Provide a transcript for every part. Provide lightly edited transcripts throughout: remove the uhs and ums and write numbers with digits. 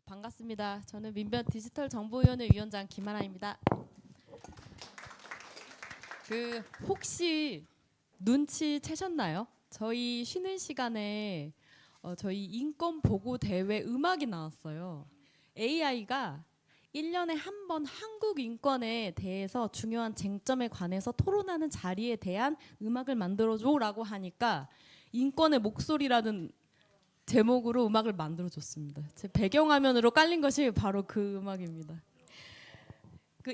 반갑습니다. 저는 민변 디지털 정보위원회 위원장 김하나입니다. 혹시 눈치채셨나요? 저희 쉬는 시간에 저희 인권 보고 대회 음악이 나왔어요. AI가 1년에 한 번 한국 인권에 대해서 중요한 쟁점에 관해서 토론하는 자리에 대한 음악을 만들어줘라고 하니까 인권의 목소리라는 제목으로 음악을 만들어줬습니다. 제 배경화면으로 깔린 것이 바로 그 음악입니다.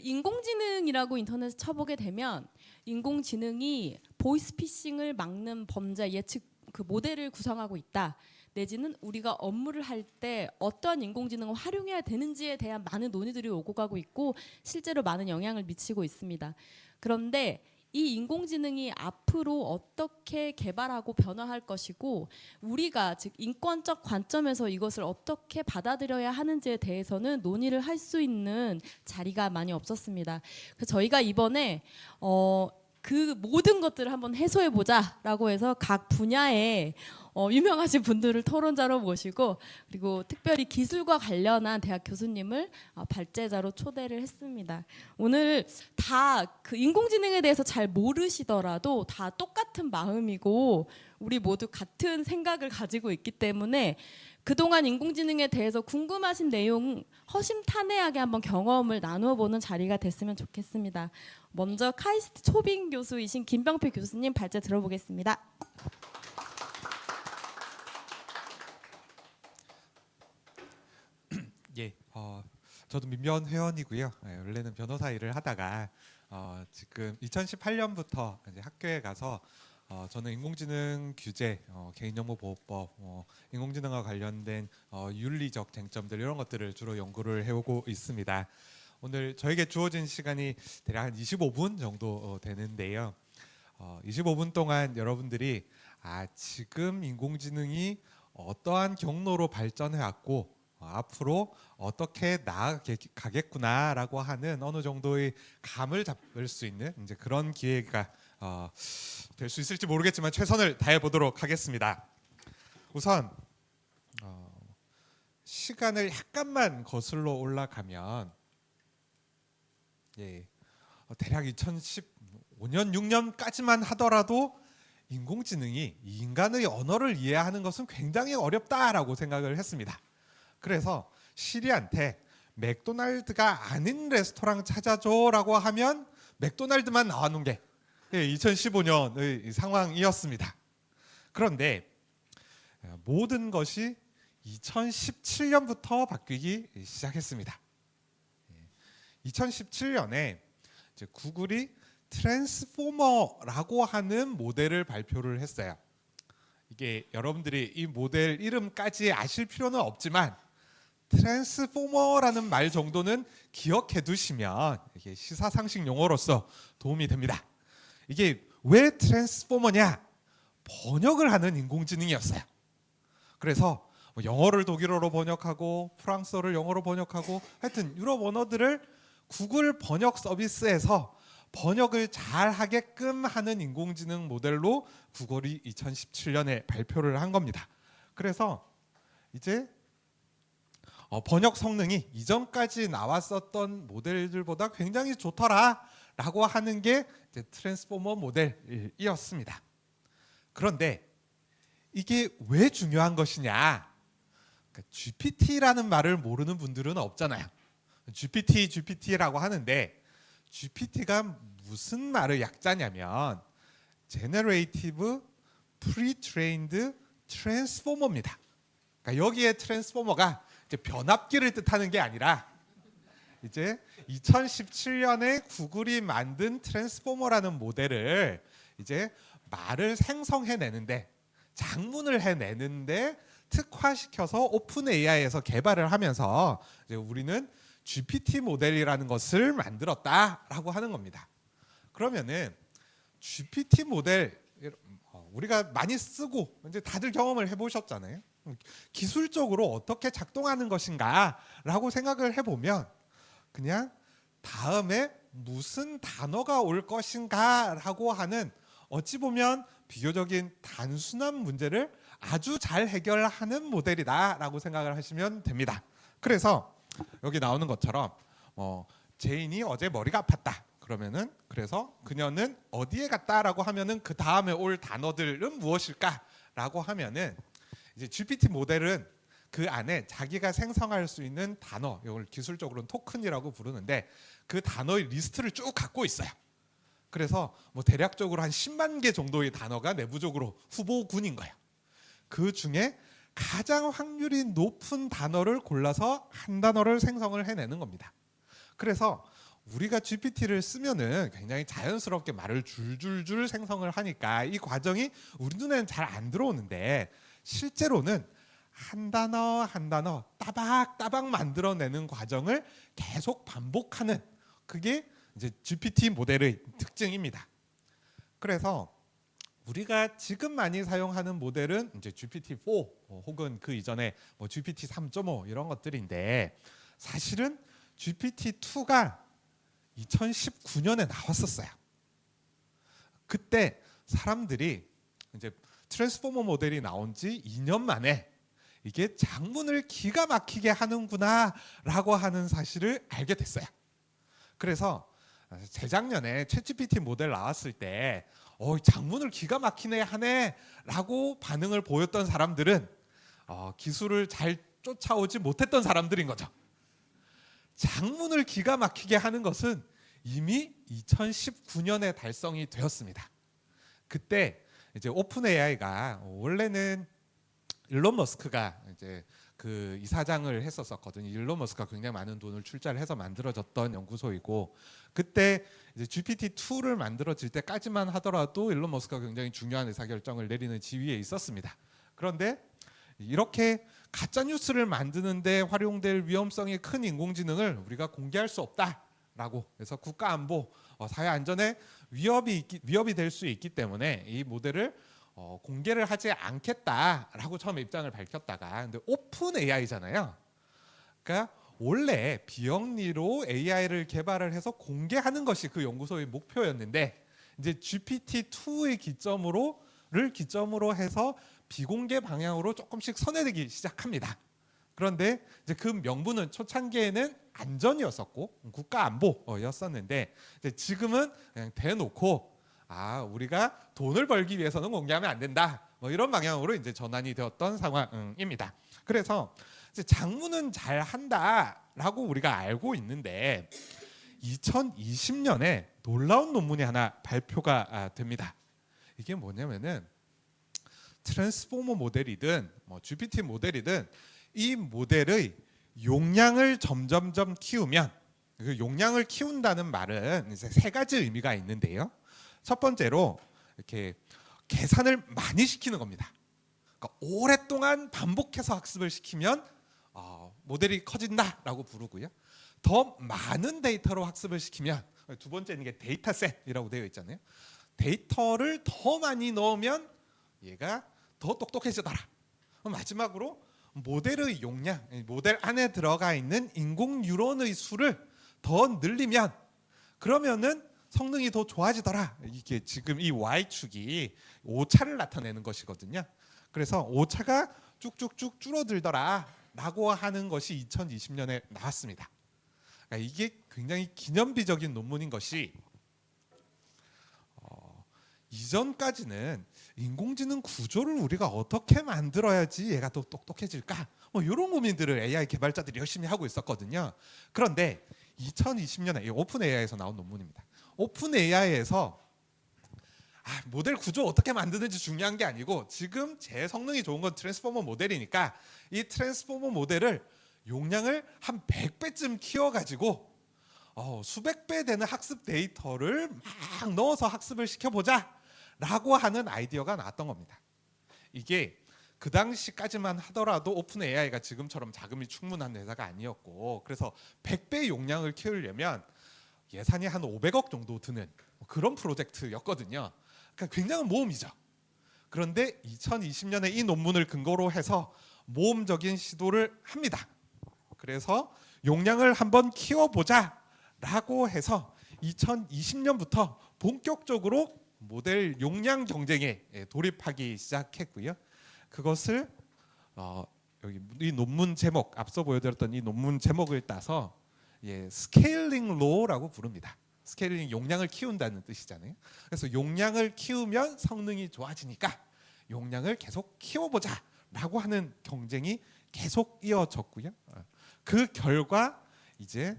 인공지능이라고 인터넷에 쳐보게 되면 인공지능이 보이스피싱을 막는 범죄 예측 모델을 구성하고 있다. 내지는 우리가 업무를 할 때 어떠한 인공지능을 활용해야 되는지에 대한 많은 논의들이 오고 가고 있고 실제로 많은 영향을 미치고 있습니다. 그런데 이 인공지능이 앞으로 어떻게 개발하고 변화할 것이고 우리가 즉 인권적 관점에서 이것을 어떻게 받아들여야 하는지에 대해서는 논의를 할 수 있는 자리가 많이 없었습니다. 그래서 저희가 이번에 그 모든 것들을 한번 해소해보자라고 해서 각 분야의 유명하신 분들을 토론자로 모시고 그리고 특별히 기술과 관련한 대학 교수님을 발제자로 초대를 했습니다. 오늘 다 그 인공지능에 대해서 잘 모르시더라도 다 똑같은 마음이고 우리 모두 같은 생각을 가지고 있기 때문에 그동안 인공지능에 대해서 궁금하신 내용 허심탄회하게 한번 경험을 나누어보는 자리가 됐으면 좋겠습니다. 먼저 카이스트 초빙 교수이신 김병필 교수님 발제 들어보겠습니다. 예, 저도 민변 회원이고요. 원래는 변호사 일을 하다가 지금 2018년부터 이제 학교에 가서 저는 인공지능 규제, 개인정보보호법, 인공지능과 관련된 윤리적 쟁점들 이런 것들을 주로 연구를 해오고 있습니다. 오늘 저에게 주어진 시간이 대략 한 25분 정도 되는데요. 25분 동안 여러분들이 지금 인공지능이 어떠한 경로로 발전해왔고 앞으로 어떻게 나아가겠구나라고 하는 어느 정도의 감을 잡을 수 있는 이제 그런 기회가 될 수 있을지 모르겠지만 최선을 다해 보도록 하겠습니다. 우선 시간을 약간만 거슬러 올라가면 대략 2015년 6년까지만 하더라도 인공지능이 인간의 언어를 이해하는 것은 굉장히 어렵다라고 생각을 했습니다. 그래서 시리한테 맥도날드가 아닌 레스토랑 찾아줘라고 하면 맥도날드만 나와놓은 게 2015년의 상황이었습니다. 그런데 모든 것이 2017년부터 바뀌기 시작했습니다. 2017년에 구글이 트랜스포머라고 하는 모델을 발표를 했어요. 이게 여러분들이 이 모델 이름까지 아실 필요는 없지만 트랜스포머라는 말 정도는 기억해 두시면 이게 시사상식 용어로서 도움이 됩니다. 이게 왜 트랜스포머냐? 번역을 하는 인공지능이었어요. 그래서 영어를 독일어로 번역하고 프랑스어를 영어로 번역하고 하여튼 유럽 언어들을 구글 번역 서비스에서 번역을 잘 하게끔 하는 인공지능 모델로 구글이 2017년에 발표를 한 겁니다. 그래서 이제 번역 성능이 이전까지 나왔었던 모델들보다 굉장히 좋더라라고 하는 게 이제 트랜스포머 모델이었습니다. 그런데 이게 왜 중요한 것이냐? 그러니까 GPT라는 말을 모르는 분들은 없잖아요. GPT라고 하는데 GPT가 무슨 말의 약자냐면 Generative Pre-trained Transformer입니다. 그러니까 여기에 트랜스포머가 이제 변압기를 뜻하는 게 아니라 이제 2017년에 구글이 만든 트랜스포머라는 모델을 이제 말을 생성해내는데 작문을 해내는데 특화시켜서 오픈 AI에서 개발을 하면서 이제 우리는 GPT 모델이라는 것을 만들었다라고 하는 겁니다. 그러면은 GPT 모델 우리가 많이 쓰고 이제 다들 경험을 해보셨잖아요. 기술적으로 어떻게 작동하는 것인가라고 생각을 해보면 그냥 다음에 무슨 단어가 올 것인가라고 하는 어찌 보면 비교적인 단순한 문제를 아주 잘 해결하는 모델이다라고 생각을 하시면 됩니다. 그래서 여기 나오는 것처럼 제인이 어제 머리가 아팠다. 그러면은 그래서 그녀는 어디에 갔다라고 하면은 그 다음에 올 단어들은 무엇일까라고 하면은 이제 GPT 모델은 그 안에 자기가 생성할 수 있는 단어, 이걸 기술적으로는 토큰이라고 부르는데 그 단어의 리스트를 쭉 갖고 있어요. 그래서 뭐 대략적으로 한 10만 개 정도의 단어가 내부적으로 후보군인 거예요. 그 중에 가장 확률이 높은 단어를 골라서 한 단어를 생성을 해내는 겁니다. 그래서 우리가 GPT를 쓰면은 굉장히 자연스럽게 말을 줄줄줄 생성을 하니까 이 과정이 우리 눈에는 잘 안 들어오는데 실제로는 한 단어 한 단어 따박따박 만들어내는 과정을 계속 반복하는 그게 이제 GPT 모델의 특징입니다. 그래서 우리가 지금 많이 사용하는 모델은 이제 GPT-4 혹은 그 이전에 뭐 GPT 3.5 이런 것들인데 사실은 GPT-2가 2019년에 나왔었어요. 그때 사람들이 이제 트랜스포머 모델이 나온 지 2년 만에 이게 작문을 기가 막히게 하는구나라고 하는 사실을 알게 됐어요. 그래서 재작년에 챗GPT 모델 나왔을 때 작문을 기가 막히네 하네라고 반응을 보였던 사람들은 기술을 잘 쫓아오지 못했던 사람들인 거죠. 작문을 기가 막히게 하는 것은 이미 2019년에 달성이 되었습니다. 그때 이제 오픈 AI가 원래는 일론 머스크가 이제 그 이사장을 했었거든요. 일론 머스크가 굉장히 많은 돈을 출자를 해서 만들어졌던 연구소이고 그때 이제 GPT-2를 만들어질 때까지만 하더라도 일론 머스크가 굉장히 중요한 의사결정을 내리는 지위에 있었습니다. 그런데 이렇게 가짜 뉴스를 만드는데 활용될 위험성이 큰 인공지능을 우리가 공개할 수 없다라고 해서 국가안보, 사회 안전에 위협이 될 수 있기 때문에 이 모델을 공개를 하지 않겠다라고 처음에 입장을 밝혔다가 근데 오픈 AI잖아요. 그러니까 원래 비영리로 AI를 개발을 해서 공개하는 것이 그 연구소의 목표였는데 이제 GPT-2의 기점으로 해서 비공개 방향으로 조금씩 선회되기 시작합니다. 그런데 이제 그 명분은 초창기에는 안전이었었고 국가 안보였었는데 이제 지금은 그냥 대놓고 우리가 돈을 벌기 위해서는 공개하면 안 된다. 뭐 이런 방향으로 이제 전환이 되었던 상황입니다. 그래서 이제 작문은 잘 한다라고 우리가 알고 있는데 2020년에 놀라운 논문이 하나 발표가 됩니다. 이게 뭐냐면은 트랜스포머 모델이든 뭐 GPT 모델이든 이 모델의 용량을 점점점 키우면 그 용량을 키운다는 말은 이제 세 가지 의미가 있는데요. 첫 번째로 이렇게 계산을 많이 시키는 겁니다. 그러니까 오랫동안 반복해서 학습을 시키면 모델이 커진다라고 부르고요. 더 많은 데이터로 학습을 시키면 두 번째는 이게 데이터셋이라고 되어 있잖아요. 데이터를 더 많이 넣으면 얘가 더 똑똑해지더라. 마지막으로 모델의 용량, 모델 안에 들어가 있는 인공 뉴런의 수를 더 늘리면 그러면은 성능이 더 좋아지더라. 이게 지금 이 Y축이 오차를 나타내는 것이거든요. 그래서 오차가 쭉쭉쭉 줄어들더라라고 하는 것이 2020년에 나왔습니다. 그러니까 이게 굉장히 기념비적인 논문인 것이 이전까지는 인공지능 구조를 우리가 어떻게 만들어야지 얘가 더 똑똑해질까? 뭐 이런 고민들을 AI 개발자들이 열심히 하고 있었거든요. 그런데 2020년에 오픈 AI에서 나온 논문입니다. 오픈 AI에서 모델 구조 어떻게 만드는지 중요한 게 아니고 지금 제 성능이 좋은 건 트랜스포머 모델이니까 이 트랜스포머 모델을 용량을 한 100배쯤 키워가지고 수백 배 되는 학습 데이터를 막 넣어서 학습을 시켜보자 라고 하는 아이디어가 나왔던 겁니다. 이게 그 당시까지만 하더라도 오픈 AI가 지금처럼 자금이 충분한 회사가 아니었고 그래서 100배 용량을 키우려면 예산이 한 500억 정도 드는 그런 프로젝트였거든요. 그러니까 굉장한 모험이죠. 그런데 2020년에 이 논문을 근거로 해서 모험적인 시도를 합니다. 그래서 용량을 한번 키워보자라고 해서 2020년부터 본격적으로 모델 용량 경쟁에 돌입하기 시작했고요. 그것을 여기 이 논문 제목 앞서 보여드렸던 이 논문 제목을 따서 스케일링 로라고 부릅니다. 스케일링 용량을 키운다는 뜻이잖아요. 그래서 용량을 키우면 성능이 좋아지니까 용량을 계속 키워보자라고 하는 경쟁이 계속 이어졌고요. 그 결과 이제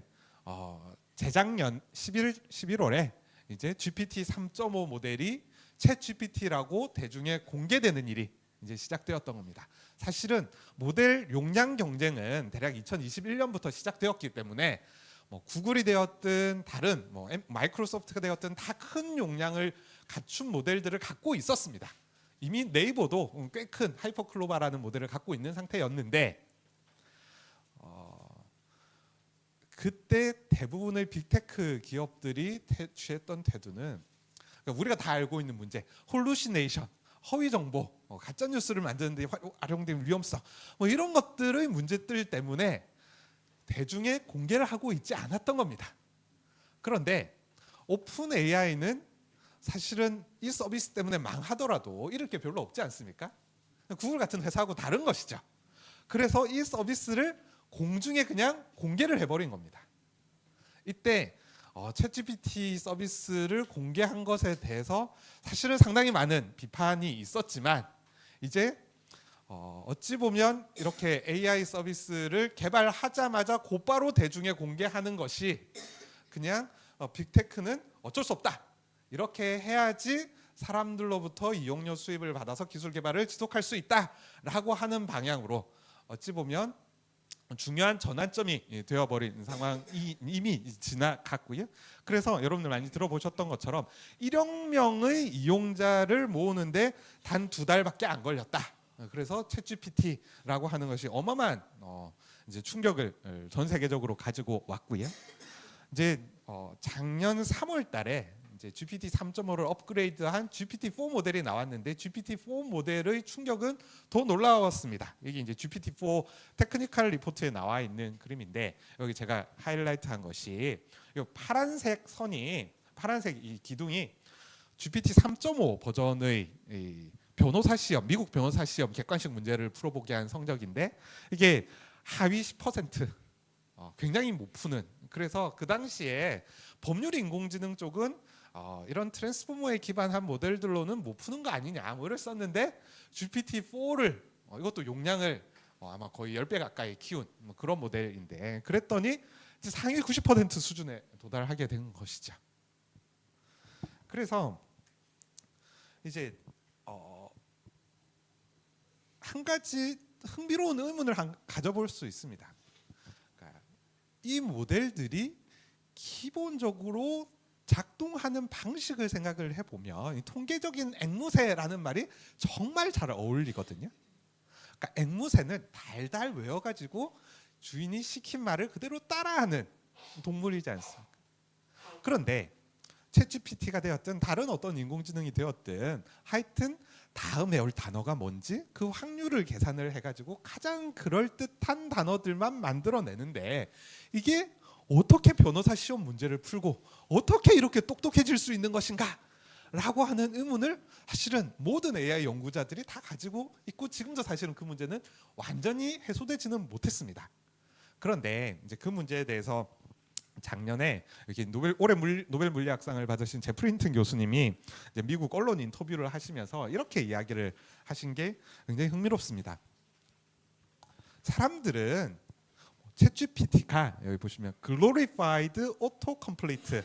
재작년 11월에 이제 GPT 3.5 모델이 챗 GPT라고 대중에 공개되는 일이 이제 시작되었던 겁니다. 사실은 모델 용량 경쟁은 대략 2021년부터 시작되었기 때문에 뭐 구글이 되었든 다른 뭐 마이크로소프트가 되었든 다 큰 용량을 갖춘 모델들을 갖고 있었습니다. 이미 네이버도 꽤 큰 하이퍼클로바라는 모델을 갖고 있는 상태였는데 그때 대부분의 빅테크 기업들이 취했던 태도는 그러니까 우리가 다 알고 있는 문제, 홀루시네이션, 허위 정보, 가짜 뉴스를 만드는 데 활용된 위험성, 뭐 이런 것들의 문제들 때문에 대중에 공개를 하고 있지 않았던 겁니다. 그런데 오픈 AI는 사실은 이 서비스 때문에 망하더라도 잃을 게 별로 없지 않습니까? 구글 같은 회사하고 다른 것이죠. 그래서 이 서비스를 공중에 그냥 공개를 해버린 겁니다. 이때 챗GPT 서비스를 공개한 것에 대해서 사실은 상당히 많은 비판이 있었지만 이제 어찌 보면 이렇게 AI 서비스를 개발하자마자 곧바로 대중에 공개하는 것이 그냥 빅테크는 어쩔 수 없다. 이렇게 해야지 사람들로부터 이용료 수입을 받아서 기술 개발을 지속할 수 있다라고 하는 방향으로 어찌 보면 중요한 전환점이 되어버린 상황이 이미 지나갔고요. 그래서 여러분들 많이 들어보셨던 것처럼 1억 명의 이용자를 모으는데 단 2달밖에 안 걸렸다. 그래서 챗GPT라고 하는 것이 어마어마한 이제 충격을 전 세계적으로 가지고 왔고요. 이제 작년 3월달에 이제 GPT 3.5를 업그레이드한 GPT-4 모델이 나왔는데 GPT-4 모델의 충격은 더 놀라웠습니다. 여기 이제 GPT-4 테크니컬 리포트에 나와 있는 그림인데 여기 제가 하이라이트한 것이 이 파란색 선이 파란색 이 기둥이 GPT 3.5 버전의 이 변호사 시험, 미국 변호사 시험 객관식 문제를 풀어보게 한 성적인데 이게 하위 10% 굉장히 못 푸는. 그래서 그 당시에 법률 인공지능 쪽은 이런 트랜스포머에 기반한 모델들로는 못 푸는 거 아니냐 뭐를 썼는데 GPT-4를 이것도 용량을 아마 거의 10배 가까이 키운 뭐 그런 모델인데 그랬더니 이제 상위 90% 수준에 도달하게 된 것이죠. 그래서 이제 한 가지 흥미로운 의문을 가져볼 수 있습니다. 그러니까 이 모델들이 기본적으로 작동하는 방식을 생각을 해보면 이 통계적인 앵무새라는 말이 정말 잘 어울리거든요. 그러니까 앵무새는 달달 외워가지고 주인이 시킨 말을 그대로 따라하는 동물이지 않습니까? 그런데 챗GPT가 되었든 다른 어떤 인공지능이 되었든 하여튼 다음에 올 단어가 뭔지 그 확률을 계산을 해가지고 가장 그럴듯한 단어들만 만들어내는데 이게 어떻게 변호사 시험 문제를 풀고 어떻게 이렇게 똑똑해질 수 있는 것인가 라고 하는 의문을 사실은 모든 AI 연구자들이 다 가지고 있고 지금도 사실은 그 문제는 완전히 해소되지는 못했습니다. 그런데 이제 그 문제에 대해서 작년에 이렇게 노벨 물리학상을 받으신 제프리 힌튼 교수님이 이제 미국 언론 인터뷰를 하시면서 이렇게 이야기를 하신 게 굉장히 흥미롭습니다. 사람들은 챗GPT가 여기 보시면 Glorified Autocomplete,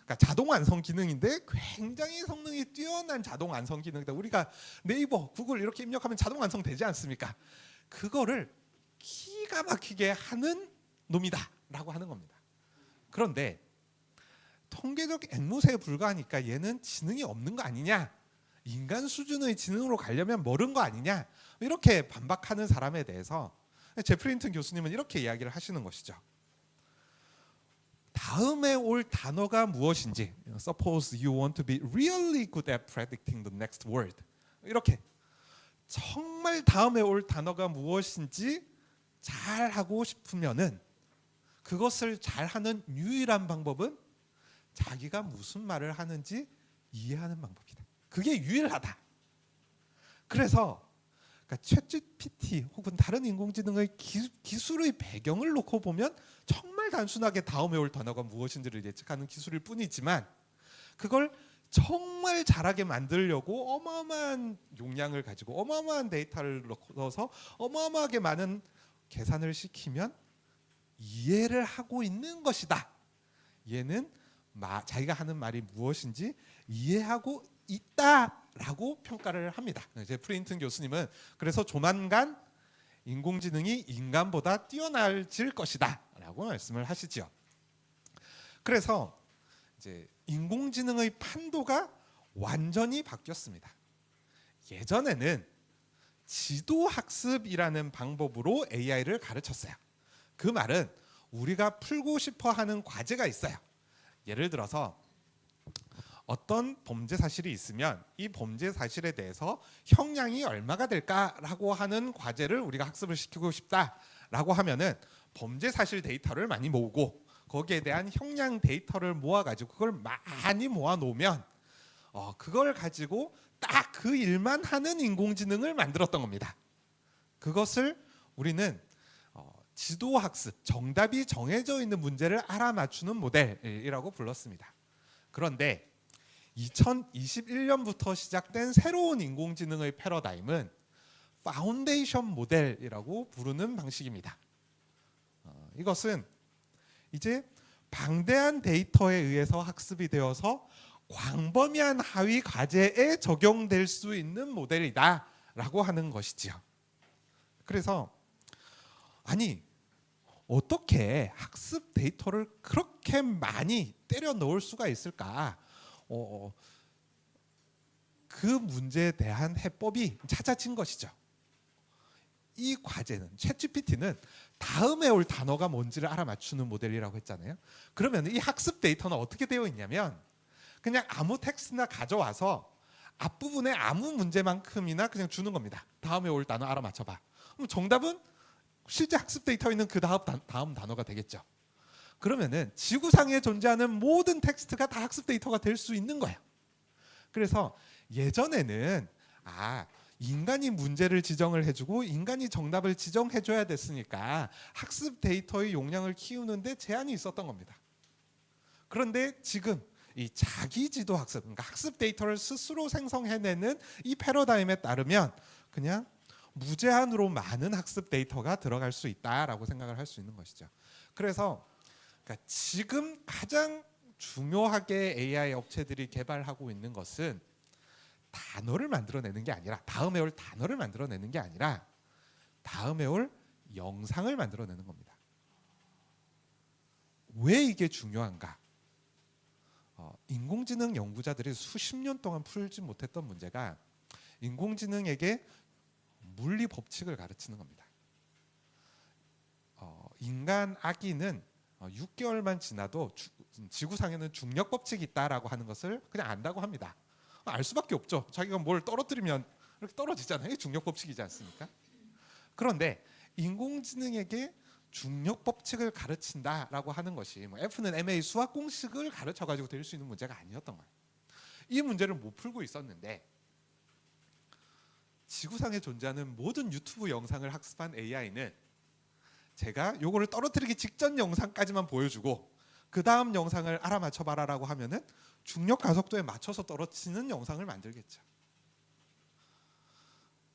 그러니까 자동 완성 기능인데 굉장히 성능이 뛰어난 자동 완성 기능이다. 우리가 네이버, 구글 이렇게 입력하면 자동 완성 되지 않습니까? 그거를 기가 막히게 하는 놈이다라고 하는 겁니다. 그런데 통계적 앵무새에 불과하니까 얘는 지능이 없는 거 아니냐? 인간 수준의 지능으로 가려면 멀은 거 아니냐? 이렇게 반박하는 사람에 대해서 제프리 힌튼 교수님은 이렇게 이야기를 하시는 것이죠. 다음에 올 단어가 무엇인지 Suppose you want to be really good at predicting the next word. 이렇게 정말 다음에 올 단어가 무엇인지 잘 하고 싶으면은 그것을 잘하는 유일한 방법은 자기가 무슨 말을 하는지 이해하는 방법이다. 그게 유일하다. 그래서 그러니까 챗GPT 혹은 다른 인공지능의 기술의 배경을 놓고 보면 정말 단순하게 다음에 올 단어가 무엇인지를 예측하는 기술일 뿐이지만 그걸 정말 잘하게 만들려고 어마어마한 용량을 가지고 어마어마한 데이터를 넣어서 어마어마하게 많은 계산을 시키면 이해를 하고 있는 것이다. 얘는 자기가 하는 말이 무엇인지 이해하고 있다라고 평가를 합니다. 이제 프린튼 교수님은 그래서 조만간 인공지능이 인간보다 뛰어나질 것이다라고 말씀을 하시죠. 그래서 이제 인공지능의 판도가 완전히 바뀌었습니다. 예전에는 지도학습이라는 방법으로 AI를 가르쳤어요. 그 말은 우리가 풀고 싶어 하는 과제가 있어요. 예를 들어서 어떤 범죄 사실이 있으면 이 범죄 사실에 대해서 형량이 얼마가 될까라고 하는 과제를 우리가 학습을 시키고 싶다라고 하면은 범죄 사실 데이터를 많이 모으고 거기에 대한 형량 데이터를 모아가지고 그걸 많이 모아놓으면 그걸 가지고 딱 그 일만 하는 인공지능을 만들었던 겁니다. 그것을 우리는 지도학습, 정답이 정해져 있는 문제를 알아맞추는 모델이라고 불렀습니다. 그런데 2021년부터 시작된 새로운 인공지능의 패러다임은 파운데이션 모델이라고 부르는 방식입니다. 이것은 이제 방대한 데이터에 의해서 학습이 되어서 광범위한 하위 과제에 적용될 수 있는 모델이다라고 하는 것이지요. 그래서 아니 어떻게 학습 데이터를 그렇게 많이 때려 넣을 수가 있을까? 그 문제에 대한 해법이 찾아진 것이죠. 이 과제는 챗GPT는 다음에 올 단어가 뭔지를 알아맞추는 모델이라고 했잖아요. 그러면 이 학습 데이터는 어떻게 되어 있냐면 그냥 아무 텍스트나 가져와서 앞부분에 아무 문제만큼이나 그냥 주는 겁니다. 다음에 올 단어 알아맞혀봐. 그럼 정답은 실제 학습 데이터에 있는 그 다음 단어가 되겠죠. 그러면은 지구상에 존재하는 모든 텍스트가 다 학습 데이터가 될 수 있는 거예요. 그래서 예전에는 인간이 문제를 지정을 해주고 인간이 정답을 지정해줘야 됐으니까 학습 데이터의 용량을 키우는데 제한이 있었던 겁니다. 그런데 지금 이 자기지도 학습, 그러니까 학습 데이터를 스스로 생성해내는 이 패러다임에 따르면 그냥 무제한으로 많은 학습 데이터가 들어갈 수 있다라고 생각을 할 수 있는 것이죠. 그래서 그러니까 지금 가장 중요하게 AI 업체들이 개발하고 있는 것은 단어를 만들어내는 게 아니라 다음에 올 단어를 만들어내는 게 아니라 다음에 올 영상을 만들어내는 겁니다. 왜 이게 중요한가? 인공지능 연구자들이 수십 년 동안 풀지 못했던 문제가 인공지능에게 물리 법칙을 가르치는 겁니다. 인간 아기는 6개월만 지나도 지구상에는 중력 법칙이 있다라고 하는 것을 그냥 안다고 합니다. 알 수밖에 없죠. 자기가 뭘 떨어뜨리면 이렇게 떨어지잖아요. 중력 법칙이지 않습니까? 그런데 인공지능에게 중력 법칙을 가르친다라고 하는 것이 F는 ma 수학 공식을 가르쳐가지고 될 수 있는 문제가 아니었던 거예요. 이 문제를 못 풀고 있었는데 지구상에 존재하는 모든 유튜브 영상을 학습한 AI는 제가 요거를 떨어뜨리기 직전 영상까지만 보여주고 그 다음 영상을 알아맞혀봐라라고 하면은 중력 가속도에 맞춰서 떨어지는 영상을 만들겠죠.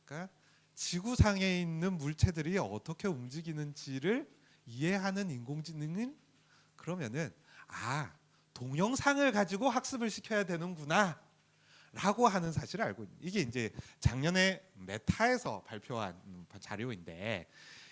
그러니까 지구상에 있는 물체들이 어떻게 움직이는지를 이해하는 인공지능은 그러면은 동영상을 가지고 학습을 시켜야 되는구나 라고 하는 사실을 알고 있는, 이게 이제 작년에 메타에서 발표한 자료인데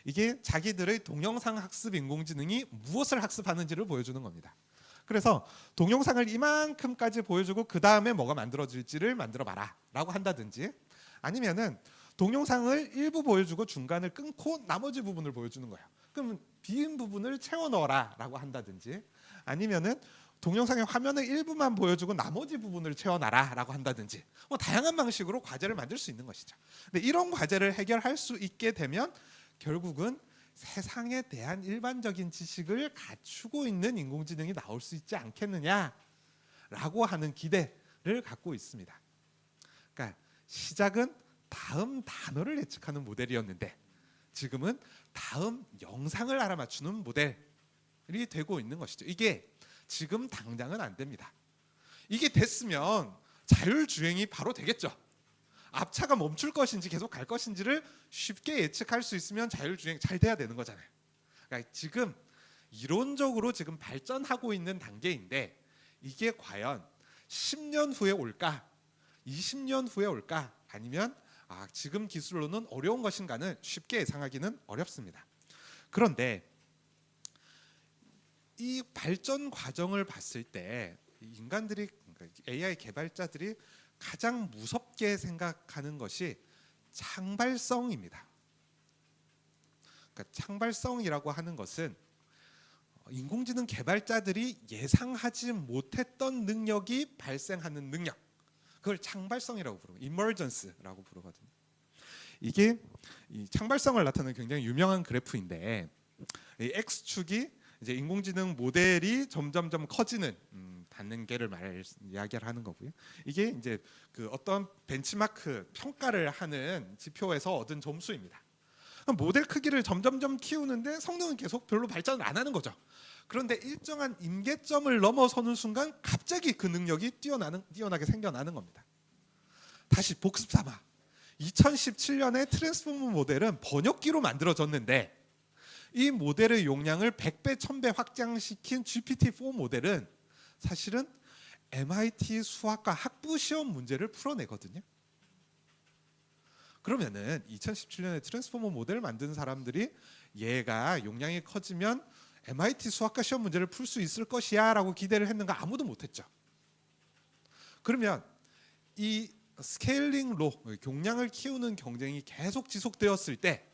이게 자기들의 동영상 학습 인공지능이 무엇을 학습하는지를 보여주는 겁니다. 그래서 동영상을 이만큼까지 보여주고 그 다음에 뭐가 만들어질지를 만들어봐라 라고 한다든지, 아니면은 동영상을 일부 보여주고 중간을 끊고 나머지 부분을 보여주는 거예요. 그럼 빈 부분을 채워 넣어라 라고 한다든지, 아니면은 동영상의 화면의 일부만 보여주고 나머지 부분을 채워놔라 라고 한다든지, 다양한 방식으로 과제를 만들 수 있는 것이죠. 근데 이런 과제를 해결할 수 있게 되면 결국은 세상에 대한 일반적인 지식을 갖추고 있는 인공지능이 나올 수 있지 않겠느냐라고 하는 기대를 갖고 있습니다. 그러니까 시작은 다음 단어를 예측하는 모델이었는데 지금은 다음 영상을 알아맞추는 모델이 되고 있는 것이죠. 이게 지금 당장은 안 됩니다. 이게 됐으면 자율주행이 바로 되겠죠. 앞차가 멈출 것인지 계속 갈 것인지를 쉽게 예측할 수 있으면 자율주행 잘 돼야 되는 거잖아요. 그러니까 지금 이론적으로 지금 발전하고 있는 단계인데 이게 과연 10년 후에 올까? 20년 후에 올까? 아니면 지금 기술로는 어려운 것인가는 쉽게 예상하기는 어렵습니다. 그런데 이 발전 과정을 봤을 때 인간들이, 그러니까 AI 개발자들이 가장 무섭게 생각하는 것이 창발성입니다. 그러니까 창발성이라고 하는 것은 인공지능 개발자들이 예상하지 못했던 능력이 발생하는 능력, 그걸 창발성이라고 부르고 emergence라고 부르거든요. 이게 이 창발성을 나타내는 굉장히 유명한 그래프인데 이 x축이 이제 인공지능 모델이 점점점 커지는 단계를 이야기를 하는 거고요. 이게 이제 그 어떤 벤치마크 평가를 하는 지표에서 얻은 점수입니다. 모델 크기를 점점점 키우는데 성능은 계속 별로 발전을 안 하는 거죠. 그런데 일정한 임계점을 넘어서는 순간 갑자기 그 능력이 뛰어나게 생겨나는 겁니다. 다시 복습 삼아 2017년에 트랜스포머 모델은 번역기로 만들어졌는데 이 모델의 용량을 100배, 1000배 확장시킨 GPT-4 모델은 사실은 MIT 수학과 학부 시험 문제를 풀어내거든요. 그러면은 2017년에 트랜스포머 모델을 만든 사람들이 얘가 용량이 커지면 MIT 수학과 시험 문제를 풀 수 있을 것이야 라고 기대를 했는가? 아무도 못했죠. 그러면 이 스케일링로 용량을 키우는 경쟁이 계속 지속되었을 때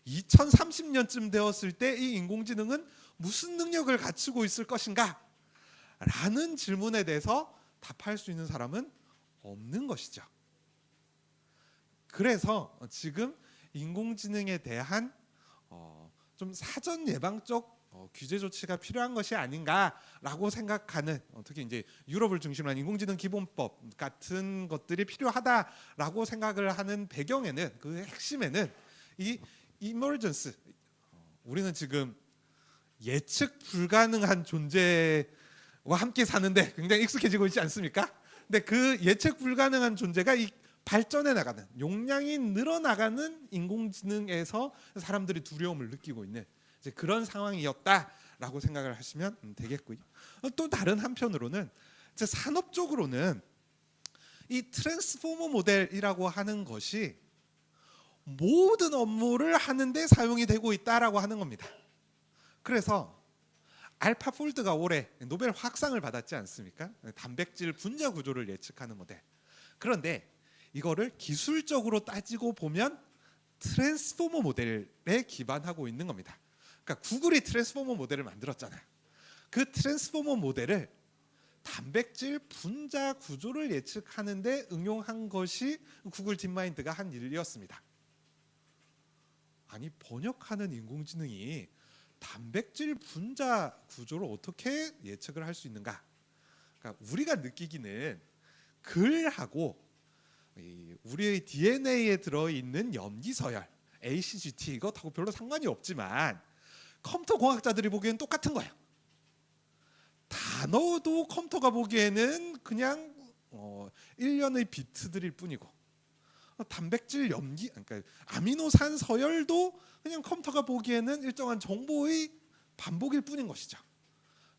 2030년쯤 되었을 때 이 인공지능은 무슨 능력을 갖추고 있을 것인가? 라는 질문에 대해서 답할 수 있는 사람은 없는 것이죠. 그래서 지금 인공지능에 대한 좀 사전 예방적 규제 조치가 필요한 것이 아닌가라고 생각하는, 특히 이제 유럽을 중심으로 한 인공지능 기본법 같은 것들이 필요하다라고 생각을 하는 배경에는, 그 핵심에는 이 emergence, 우리는 지금 예측 불가능한 존재와 함께 사는데 굉장히 익숙해지고 있지 않습니까? 근데 그 예측 불가능한 존재가 이 발전해 나가는, 용량이 늘어나가는 인공지능에서 사람들이 두려움을 느끼고 있는 이제 그런 상황이었다라고 생각을 하시면 되겠고요. 또 다른 한편으로는 이제 산업적으로는 이 트랜스포머 모델이라고 하는 것이 모든 업무를 하는데 사용이 되고 있다라고 하는 겁니다. 그래서 알파폴드가 올해 노벨 화학상을 받았지 않습니까? 단백질 분자 구조를 예측하는 모델. 그런데 이거를 기술적으로 따지고 보면 트랜스포머 모델에 기반하고 있는 겁니다. 그러니까 구글이 트랜스포머 모델을 만들었잖아요. 그 트랜스포머 모델을 단백질 분자 구조를 예측하는데 응용한 것이 구글 딥마인드가 한 일이었습니다. 아니, 번역하는 인공지능이 단백질 분자 구조를 어떻게 예측을 할 수 있는가? 그러니까 우리가 느끼기는 글하고 우리의 DNA에 들어있는 염기서열, ACGT 이것하고 별로 상관이 없지만 컴퓨터 공학자들이 보기엔 똑같은 거예요. 단어도 컴퓨터가 보기에는 그냥 일련의 비트들일 뿐이고, 단백질 염기, 그러니까 아미노산 서열도 그냥 컴퓨터가 보기에는 일정한 정보의 반복일 뿐인 것이죠.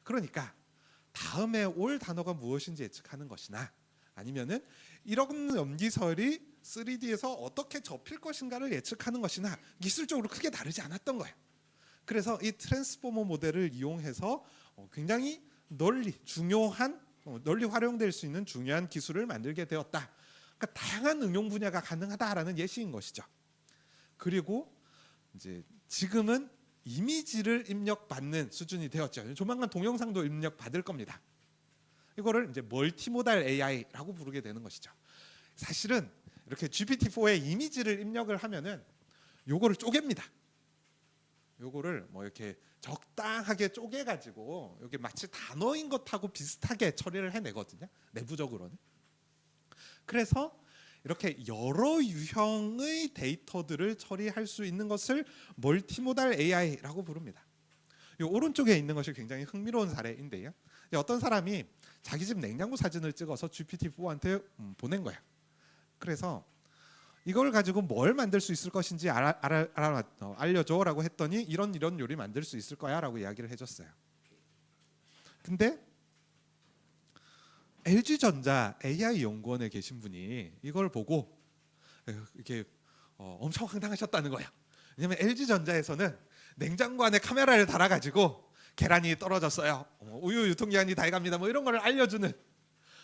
그러니까 다음에 올 단어가 무엇인지 예측하는 것이나 아니면은 이런 염기설이 3D에서 어떻게 접힐 것인가를 예측하는 것이나 기술적으로 크게 다르지 않았던 거예요. 그래서 이 트랜스포머 모델을 이용해서 굉장히 널리 활용될 수 있는 중요한 기술을 만들게 되었다. 그러니까 다양한 응용 분야가 가능하다라는 예시인 것이죠. 그리고 이제 지금은 이미지를 입력받는 수준이 되었죠. 조만간 동영상도 입력받을 겁니다. 이거를 이제 멀티모달 AI라고 부르게 되는 것이죠. 사실은 이렇게 GPT-4에 이미지를 입력을 하면은 요거를 쪼갭니다. 요거를 뭐 이렇게 적당하게 쪼개가지고 여기 마치 단어인 것하고 비슷하게 처리를 해내거든요. 내부적으로는. 그래서 이렇게 여러 유형의 데이터들을 처리할 수 있는 것을 멀티모달 AI라고 부릅니다. 이 오른쪽에 있는 것이 굉장히 흥미로운 사례인데요. 어떤 사람이 자기 집 냉장고 사진을 찍어서 GPT-4한테 보낸 거예요. 그래서 이걸 가지고 뭘 만들 수 있을 것인지 알려줘라고 했더니 이런 요리 만들 수 있을 거야라고 이야기를 해줬어요. 근데 LG전자 AI 연구원에 계신 분이 이걸 보고 이렇게 엄청 황당하셨다는 거예요. 왜냐하면 LG전자에서는 냉장고 안에 카메라를 달아가지고 계란이 떨어졌어요, 우유 유통기한이 다 돼갑니다, 뭐 이런 걸 알려주는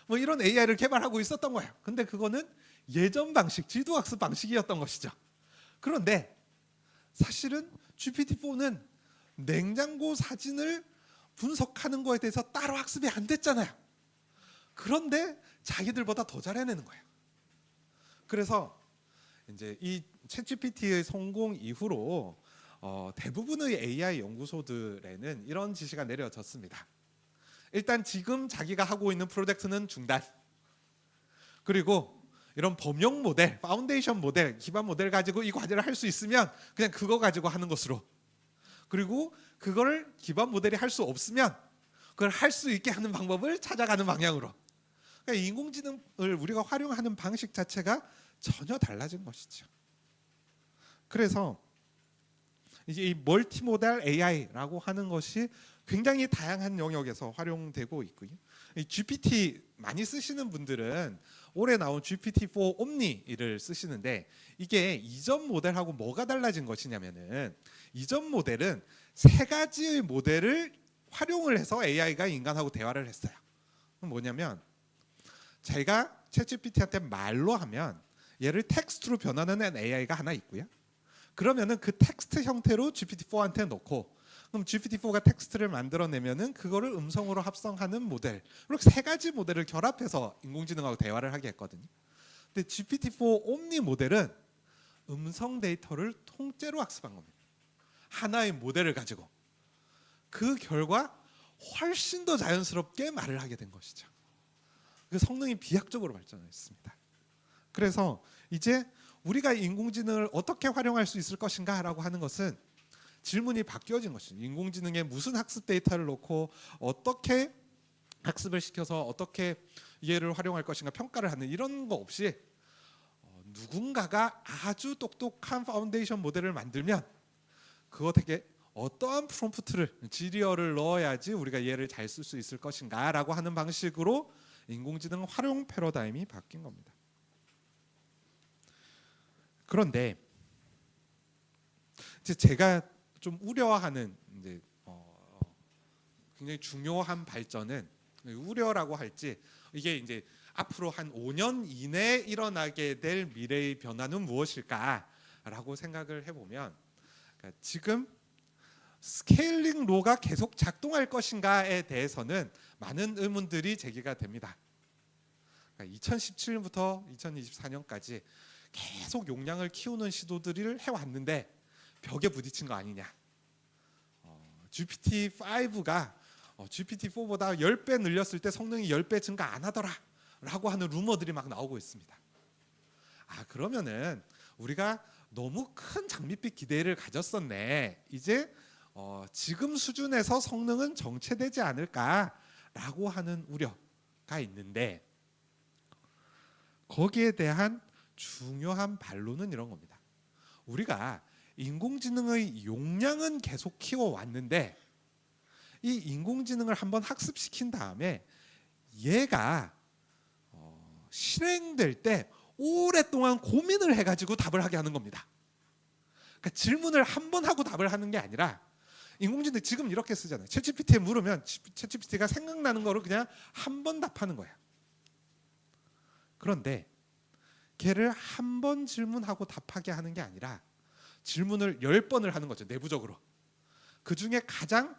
뭐 이런 AI를 개발하고 있었던 거예요. 근데 그거는 예전 방식, 지도학습 방식이었던 것이죠. 그런데 사실은 GPT-4는 냉장고 사진을 분석하는 거에 대해서 따로 학습이 안 됐잖아요. 그런데 자기들보다 더 잘 해내는 거예요. 그래서 이제 이 챗GPT의 성공 이후로 대부분의 AI 연구소들에는 이런 지시가 내려졌습니다. 일단 지금 자기가 하고 있는 프로젝트는 중단. 그리고 이런 범용 모델, 파운데이션 모델, 기반 모델 가지고 이 과제를 할 수 있으면 그냥 그거 가지고 하는 것으로. 그리고 그걸 기반 모델이 할 수 없으면 그걸 할 수 있게 하는 방법을 찾아가는 방향으로. 그러니까 인공지능을 우리가 활용하는 방식 자체가 전혀 달라진 것이죠. 그래서 이제 이 멀티모달 AI라고 하는 것이 굉장히 다양한 영역에서 활용되고 있고요. 이 GPT 많이 쓰시는 분들은 올해 나온 GPT-4 옴니를 쓰시는데, 이게 이전 모델하고 뭐가 달라진 것이냐면은, 이전 모델은 세 가지의 모델을 활용을 해서 AI가 인간하고 대화를 했어요. 그럼 뭐냐면, 제가 챗GPT한테 말로 하면 얘를 텍스트로 변환하는 AI가 하나 있고요. 그러면은 그 텍스트 형태로 GPT-4한테 넣고, 그럼 GPT-4가 텍스트를 만들어내면은 그거를 음성으로 합성하는 모델, 이렇게 세 가지 모델을 결합해서 인공지능하고 대화를 하게 했거든요. 근데 GPT-4 옴니 모델은 음성 데이터를 통째로 학습한 겁니다. 하나의 모델을 가지고. 그 결과 훨씬 더 자연스럽게 말을 하게 된 것이죠. 그 성능이 비약적으로 발전했습니다. 그래서 이제 우리가 인공지능을 어떻게 활용할 수 있을 것인가라고 하는 것은 질문이 바뀌어진 것이죠. 인공지능에 무슨 학습 데이터를 놓고 어떻게 학습을 시켜서 어떻게 얘를 활용할 것인가 평가를 하는 이런 거 없이 누군가가 아주 똑똑한 파운데이션 모델을 만들면 그것에게 어떠한 프롬프트를, 지리어를 넣어야지 우리가 얘를 잘 쓸 수 있을 것인가라고 하는 방식으로 인공지능 활용 패러다임이 바뀐 겁니다. 그런데 이제 제가 좀 우려하는 이제 굉장히 중요한 발전은, 우려라고 할지 이게 이제 앞으로 한 5년 이내에 일어나게 될 미래의 변화는 무엇일까라고 생각을 해보면, 그러니까 지금 스케일링 로가 계속 작동할 것인가에 대해서는 많은 의문들이 제기가 됩니다. 그러니까 2017년부터 2024년까지 계속 용량을 키우는 시도들을 해왔는데 벽에 부딪힌 거 아니냐. GPT-5가 GPT-4보다 10배 늘렸을 때 성능이 10배 증가 안 하더라 라고 하는 루머들이 막 나오고 있습니다. 그러면은 우리가 너무 큰 장밋빛 기대를 가졌었네. 이제 지금 수준에서 성능은 정체되지 않을까라고 하는 우려가 있는데, 거기에 대한 중요한 반론은 이런 겁니다. 우리가 인공지능의 용량은 계속 키워왔는데 이 인공지능을 한번 학습시킨 다음에 얘가 실행될 때 오랫동안 고민을 해가지고 답을 하게 하는 겁니다. 그러니까 질문을 한 번 하고 답을 하는 게 아니라, 인공지능 지금 이렇게 쓰잖아요. 챗GPT에 물으면 챗GPT가 생각나는 거를 그냥 한 번 답하는 거예요. 그런데 걔를 한 번 질문하고 답하게 하는 게 아니라 질문을 10번을 하는 거죠, 내부적으로. 그 중에 가장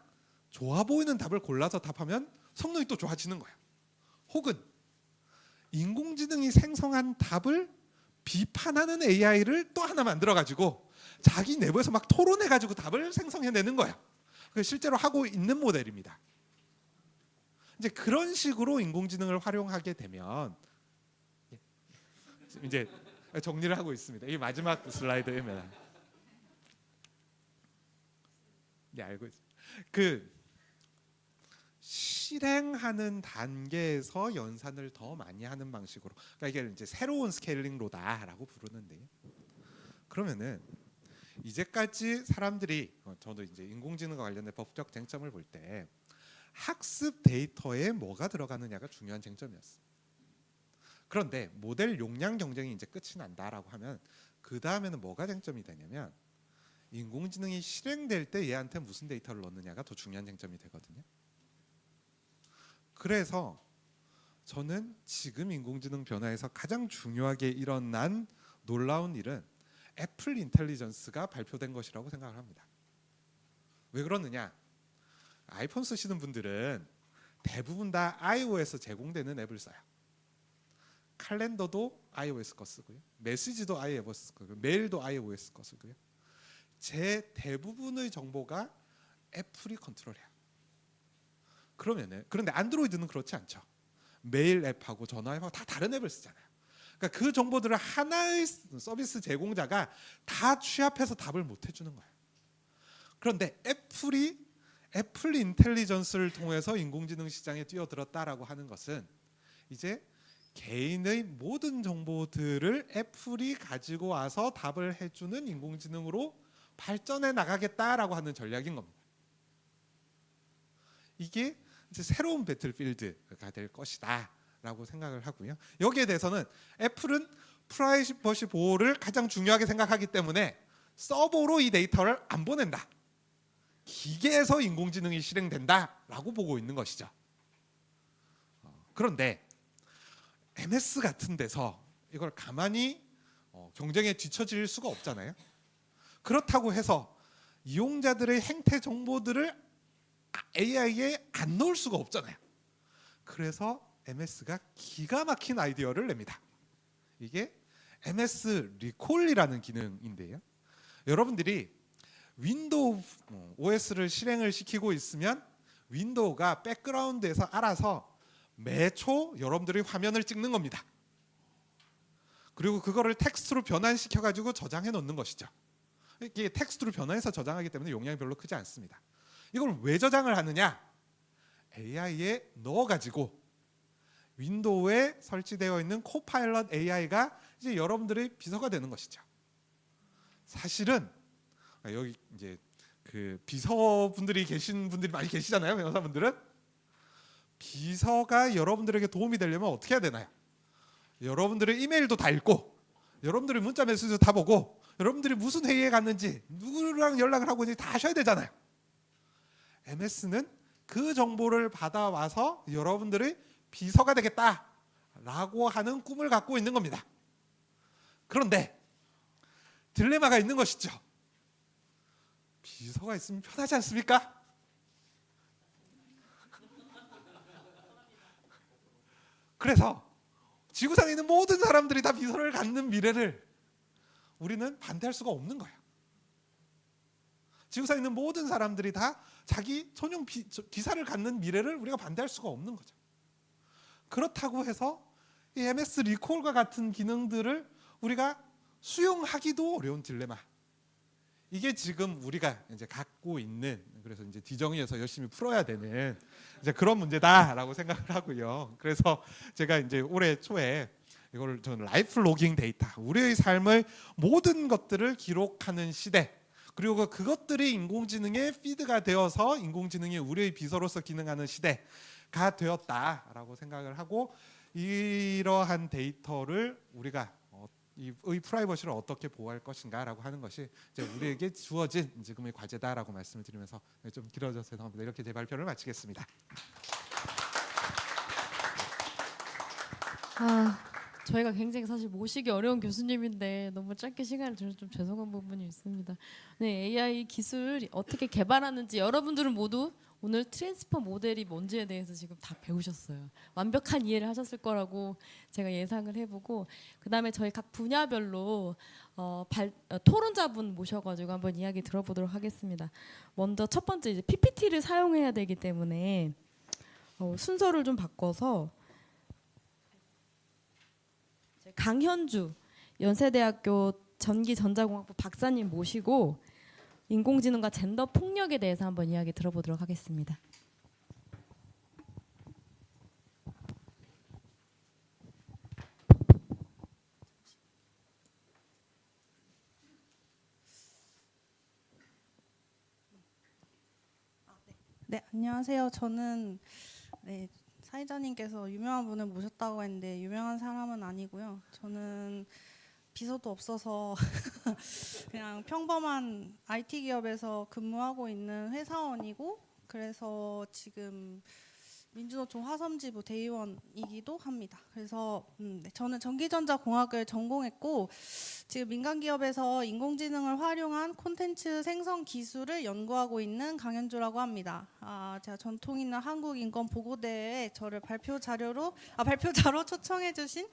좋아 보이는 답을 골라서 답하면 성능이 또 좋아지는 거예요. 혹은 인공지능이 생성한 답을 비판하는 AI를 또 하나 만들어가지고 자기 내부에서 막 토론해가지고 답을 생성해내는 거예요. 실제로 하고 있는 모델입니다. 이제 그런 식으로 인공지능을 활용하게 되면 이제 정리를 하고 있습니다. 이 마지막 슬라이드입니다. 네, 알고 있습니다. 그 실행하는 단계에서 연산을 더 많이 하는 방식으로, 그러니까 이게 이제 새로운 스케일링 로다라고 부르는데, 그러면은 이제까지 사람들이 저도 이제 인공지능과 관련된 법적 쟁점을 볼 때 학습 데이터에 뭐가 들어가느냐가 중요한 쟁점이었어. 그런데 모델 용량 경쟁이 이제 끝이 난다라고 하면 그 다음에는 뭐가 쟁점이 되냐면 인공지능이 실행될 때 얘한테 무슨 데이터를 넣느냐가 더 중요한 쟁점이 되거든요. 그래서 저는 지금 인공지능 변화에서 가장 중요하게 일어난 놀라운 일은 애플 인텔리전스가 발표된 것이라고 생각을 합니다. 왜 그러느냐? 아이폰 쓰시는 분들은 대부분 다 iOS 제공되는 앱을 써요. 칼렌더도 iOS 거 쓰고요, 메시지도 iOS 거, 메일도 iOS 거 쓰고요. 제 대부분의 정보가 애플이 컨트롤해요. 그런데 안드로이드는 그렇지 않죠. 메일 앱하고 전화 앱하고 다 다른 앱을 쓰잖아요. 그러니까 그 정보들을 하나의 서비스 제공자가 다 취합해서 답을 못 해주는 거예요. 그런데 애플 인텔리전스를 통해서 인공지능 시장에 뛰어들었다라고 하는 것은 이제 개인의 모든 정보들을 애플이 가지고 와서 답을 해주는 인공지능으로 발전해 나가겠다라고 하는 전략인 겁니다. 이게 이제 새로운 배틀필드가 될 것이다 라고 생각을 하고요. 여기에 대해서는 애플은 프라이버시 보호를 가장 중요하게 생각하기 때문에 서버로 이 데이터를 안 보낸다, 기계에서 인공지능이 실행된다라고 보고 있는 것이죠. 그런데 MS 같은 데서 이걸 가만히 경쟁에 뒤처질 수가 없잖아요. 그렇다고 해서 이용자들의 행태 정보들을 AI에 안 넣을 수가 없잖아요. 그래서 MS가 기가 막힌 아이디어를 냅니다. 이게 MS 리콜이라는 기능인데요. 여러분들이 윈도우 OS를 실행을 시키고 있으면 윈도우가 백그라운드에서 알아서 매초 여러분들이 화면을 찍는 겁니다. 그리고 그거를 텍스트로 변환시켜 가지고 저장해 놓는 것이죠. 이게 텍스트로 변환해서 저장하기 때문에 용량이 별로 크지 않습니다. 이걸 왜 저장을 하느냐? AI에 넣어가지고 윈도우에 설치되어 있는 코파일럿 AI가 이제 여러분들의 비서가 되는 것이죠. 사실은 여기 이제 그 비서분들이 계신 분들이 많이 계시잖아요, 변호사분들은. 비서가 여러분들에게 도움이 되려면 어떻게 해야 되나요? 여러분들의 이메일도 다 읽고, 여러분들의 문자 메시지도 다 보고, 여러분들이 무슨 회의에 갔는지, 누구랑 연락을 하고 있는지 다 하셔야 되잖아요. MS는 그 정보를 받아와서 여러분들의 비서가 되겠다라고 하는 꿈을 갖고 있는 겁니다. 그런데 딜레마가 있는 것이죠. 비서가 있으면 편하지 않습니까? 그래서 지구상에 있는 모든 사람들이 다 비서를 갖는 미래를 우리는 반대할 수가 없는 거예요. 지구상에 있는 모든 사람들이 다 자기 전용 기사를 갖는 미래를 우리가 반대할 수가 없는 거죠. 그렇다고 해서 이 MS 리콜과 같은 기능들을 우리가 수용하기도 어려운 딜레마. 이게 지금 우리가 이제 갖고 있는, 그래서 이제 디정의에서 열심히 풀어야 되는 이제 그런 문제다라고 생각을 하고요. 그래서 제가 이제 올해 초에 이걸 저는 라이프 로깅 데이터, 우리의 삶의 모든 것들을 기록하는 시대, 그리고 그것들이 인공지능의 피드가 되어서 인공지능이 우리의 비서로서 기능하는 시대가 되었다라고 생각을 하고, 이러한 데이터를 우리가 이 프라이버시를 어떻게 보호할 것인가라고 하는 것이 이제 우리에게 주어진 지금의 과제다라고 말씀을 드리면서 좀 길어져서 죄송합니다. 이렇게 제 발표를 마치겠습니다. 저희가 굉장히 사실 모시기 어려운 교수님인데 너무 짧게 시간을 주셔서 좀 죄송한 부분이 있습니다. 네, AI 기술 어떻게 개발하는지 여러분들은 모두 오늘 트랜스퍼 모델이 뭔지에 대해서 지금 다 배우셨어요. 완벽한 이해를 하셨을 거라고 제가 예상을 해보고, 그 다음에 저희 각 분야별로 토론자분 모셔가지고 한번 이야기 들어보도록 하겠습니다. 먼저 첫 번째 이제 PPT를 사용해야 되기 때문에 순서를 좀 바꿔서 강현주 연세대학교 전기전자공학부 박사님 모시고 인공지능과 젠더 폭력에 대해서 한번 이야기 들어보도록 하겠습니다. 네, 안녕하세요. 저는 사회자님께서 유명한 분을 모셨다고 했는데 유명한 사람은 아니고요. 저는 비서도 없어서 그냥 평범한 IT 기업에서 근무하고 있는 회사원이고, 그래서 지금 민주노총 화섬지부 대의원이기도 합니다. 그래서 저는 전기전자공학을 전공했고 지금 민간기업에서 인공지능을 활용한 콘텐츠 생성 기술을 연구하고 있는 강현주라고 합니다. 제가 전통 있는 한국인권보고대회에 저를 발표자로 초청해주신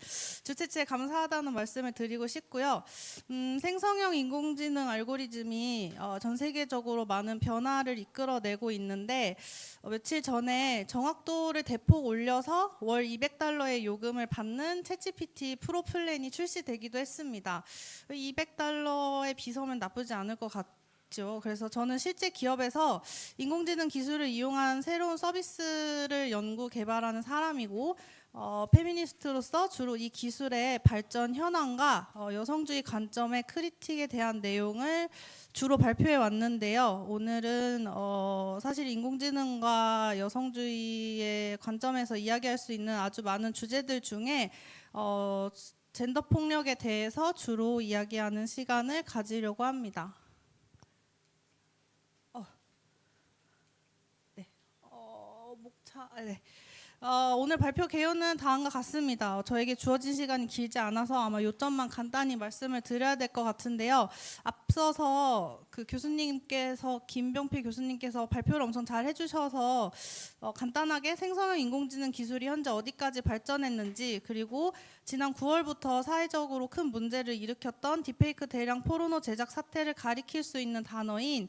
주최 측에 감사하다는 말씀을 드리고 싶고요. 생성형 인공지능 알고리즘이 전 세계적으로 많은 변화를 이끌어내고 있는데 며칠 전에 정확도를 대폭 올려서 월 $200의 요금을 받는 챗GPT 프로 플랜이 출시되기도 했습니다. $200에 비서면 나쁘지 않을 것 같죠. 그래서 저는 실제 기업에서 인공지능 기술을 이용한 새로운 서비스를 연구 개발하는 사람이고, 페미니스트로서 주로 이 기술의 발전 현황과 여성주의 관점의 크리틱에 대한 내용을 주로 발표해 왔는데요. 오늘은 사실 인공지능과 여성주의의 관점에서 이야기할 수 있는 아주 많은 주제들 중에 젠더 폭력에 대해서 주로 이야기하는 시간을 가지려고 합니다. 오늘 발표 개요는 다음과 같습니다. 저에게 주어진 시간이 길지 않아서 아마 요점만 간단히 말씀을 드려야 될 것 같은데요. 앞서서 그 교수님께서, 김병필 교수님께서 발표를 엄청 잘 해주셔서 간단하게 생성형 인공지능 기술이 현재 어디까지 발전했는지, 그리고 지난 9월부터 사회적으로 큰 문제를 일으켰던 딥페이크 대량 포르노 제작 사태를 가리킬 수 있는 단어인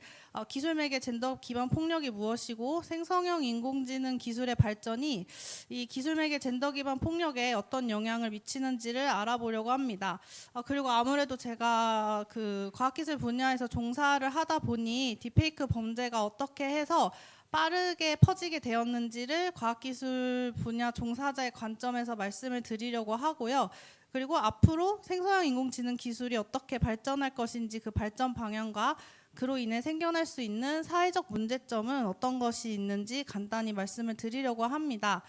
기술 매개 젠더 기반 폭력이 무엇이고, 생성형 인공지능 기술의 발전이 이 기술 매개 젠더 기반 폭력에 어떤 영향을 미치는지를 알아보려고 합니다. 그리고 아무래도 제가 그 과학기술 분야에서 종사를 하다 보니 딥페이크 범죄가 어떻게 해서 빠르게 퍼지게 되었는지를 과학기술 분야 종사자의 관점에서 말씀을 드리려고 하고요. 그리고 앞으로 생성형 인공지능 기술이 어떻게 발전할 것인지 그 발전 방향과 그로 인해 생겨날 수 있는 사회적 문제점은 어떤 것이 있는지 간단히 말씀을 드리려고 합니다.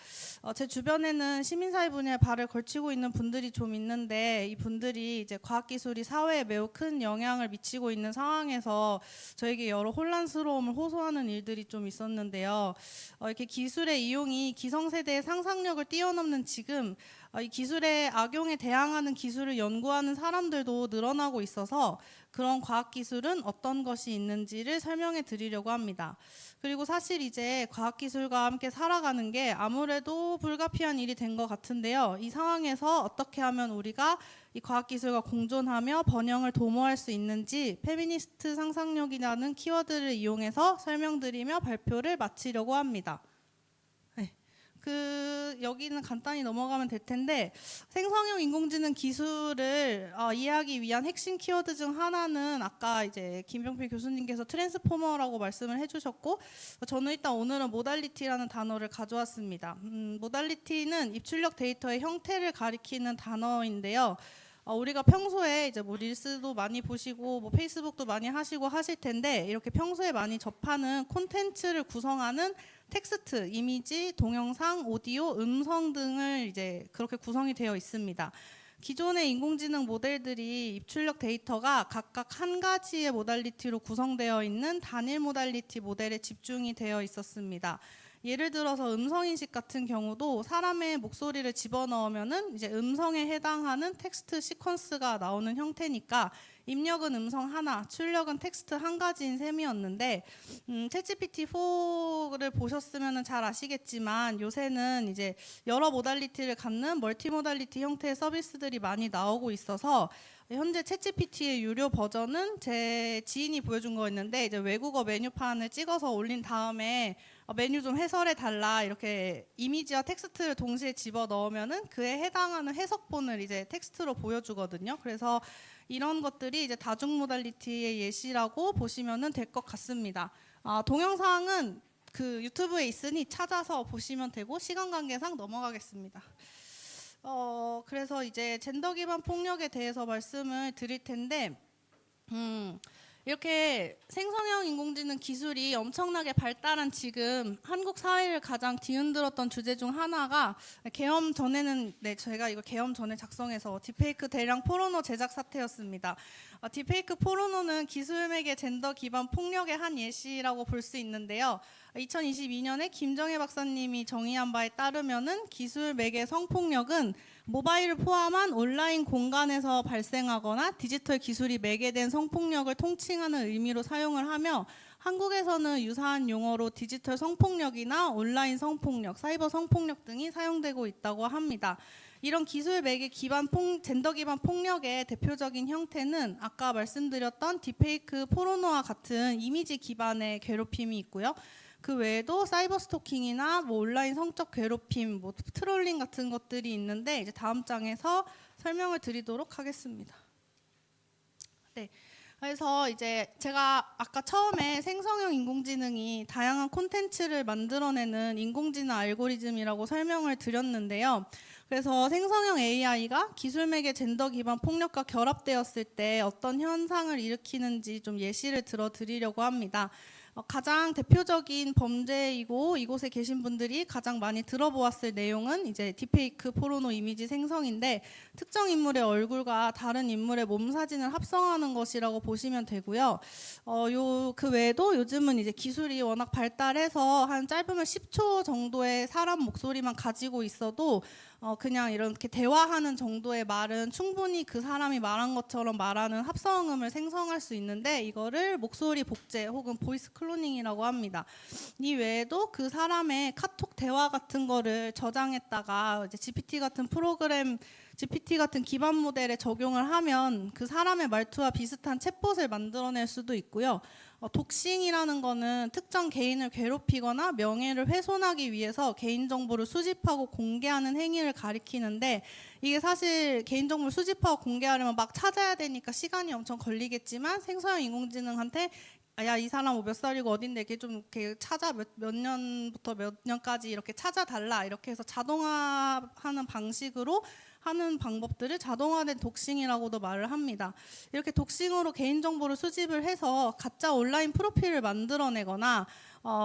제 주변에는 시민사회 분야에 발을 걸치고 있는 분들이 좀 있는데, 이 분들이 이제 과학기술이 사회에 매우 큰 영향을 미치고 있는 상황에서 저에게 여러 혼란스러움을 호소하는 일들이 좀 있었는데요. 이렇게 기술의 이용이 기성세대의 상상력을 뛰어넘는 지금 이 기술의 악용에 대항하는 기술을 연구하는 사람들도 늘어나고 있어서 그런 과학기술은 어떤 것이 있는지를 설명해 드리려고 합니다. 그리고 사실 이제 과학기술과 함께 살아가는 게 아무래도 불가피한 일이 된 것 같은데요. 이 상황에서 어떻게 하면 우리가 이 과학기술과 공존하며 번영을 도모할 수 있는지 페미니스트 상상력이라는 키워드를 이용해서 설명드리며 발표를 마치려고 합니다. 여기는 간단히 넘어가면 될 텐데, 생성형 인공지능 기술을 이해하기 위한 핵심 키워드 중 하나는 아까 이제 김병필 교수님께서 트랜스포머라고 말씀을 해주셨고, 저는 일단 오늘은 모달리티라는 단어를 가져왔습니다. 모달리티는 입출력 데이터의 형태를 가리키는 단어인데요. 우리가 평소에 이제 뭐 릴스도 많이 보시고 뭐 페이스북도 많이 하시고 하실 텐데, 이렇게 평소에 많이 접하는 콘텐츠를 구성하는 텍스트, 이미지, 동영상, 오디오, 음성 등을 이제 그렇게 구성이 되어 있습니다. 기존의 인공지능 모델들이 입출력 데이터가 각각 한 가지의 모달리티로 구성되어 있는 단일 모달리티 모델에 집중이 되어 있었습니다. 예를 들어서 음성인식 같은 경우도 사람의 목소리를 집어넣으면은 이제 음성에 해당하는 텍스트 시퀀스가 나오는 형태니까 입력은 음성 하나, 출력은 텍스트 한 가지인 셈이었는데, 챗GPT4를 보셨으면 잘 아시겠지만 요새는 이제 여러 모달리티를 갖는 멀티 모달리티 형태의 서비스들이 많이 나오고 있어서 현재 챗GPT의 유료 버전은 제 지인이 보여준 거였는데 이제 외국어 메뉴판을 찍어서 올린 다음에 메뉴 좀 해설해 달라 이렇게 이미지와 텍스트를 동시에 집어 넣으면은 그에 해당하는 해석본을 이제 텍스트로 보여주거든요. 그래서 이런 것들이 이제 다중 모달리티의 예시라고 보시면은 될 것 같습니다. 동영상은 그 유튜브에 있으니 찾아서 보시면 되고 시간 관계상 넘어가겠습니다. 그래서 이제 젠더 기반 폭력에 대해서 말씀을 드릴 텐데, 이렇게 생성형 인공지능 기술이 엄청나게 발달한 지금 한국 사회를 가장 뒤흔들었던 주제 중 하나가 계엄 전에는 제가 이거 계엄 전에 작성해서 딥페이크 대량 포르노 제작 사태였습니다. 딥페이크 포르노는 기술 매개 젠더 기반 폭력의 한 예시라고 볼 수 있는데요. 2022년에 김정혜 박사님이 정의한 바에 따르면은 기술 매개 성폭력은 모바일을 포함한 온라인 공간에서 발생하거나 디지털 기술이 매개된 성폭력을 통칭하는 의미로 사용을 하며 한국에서는 유사한 용어로 디지털 성폭력이나 온라인 성폭력, 사이버 성폭력 등이 사용되고 있다고 합니다. 이런 기술 매개 기반 젠더 기반 폭력의 대표적인 형태는 아까 말씀드렸던 딥페이크 포르노와 같은 이미지 기반의 괴롭힘이 있고요. 그 외에도 사이버 스토킹이나 온라인 성적 괴롭힘, 트롤링 같은 것들이 있는데 이제 다음 장에서 설명을 드리도록 하겠습니다. 네. 그래서 이제 제가 아까 처음에 생성형 인공지능이 다양한 콘텐츠를 만들어내는 인공지능 알고리즘이라고 설명을 드렸는데요. 그래서 생성형 AI가 기술 매개 젠더 기반 폭력과 결합되었을 때 어떤 현상을 일으키는지 좀 예시를 들어 드리려고 합니다. 가장 대표적인 범죄이고 이곳에 계신 분들이 가장 많이 들어보았을 내용은 이제 딥페이크 포르노 이미지 생성인데 특정 인물의 얼굴과 다른 인물의 몸 사진을 합성하는 것이라고 보시면 되고요. 그 외에도 요즘은 이제 기술이 워낙 발달해서 한 짧으면 10초 정도의 사람 목소리만 가지고 있어도 그냥 이렇게 대화하는 정도의 말은 충분히 그 사람이 말한 것처럼 말하는 합성음을 생성할 수 있는데 이거를 목소리 복제 혹은 보이스 클로닝이라고 합니다. 이 외에도 그 사람의 카톡 대화 같은 거를 저장했다가 이제 GPT 같은 기반 모델에 적용을 하면 그 사람의 말투와 비슷한 챗봇을 만들어낼 수도 있고요. 독싱이라는 거는 특정 개인을 괴롭히거나 명예를 훼손하기 위해서 개인정보를 수집하고 공개하는 행위를 가리키는데 이게 사실 개인정보를 수집하고 공개하려면 막 찾아야 되니까 시간이 엄청 걸리겠지만 생성형 인공지능한테 야, 이 사람 몇 살이고 어딘데 이렇게 좀 이렇게 찾아 몇 년부터 몇 년까지 이렇게 찾아달라 이렇게 해서 자동화하는 방식으로 하는 방법들을 자동화된 독싱이라고도 말을 합니다. 이렇게 독싱으로 개인정보를 수집을 해서 가짜 온라인 프로필을 만들어내거나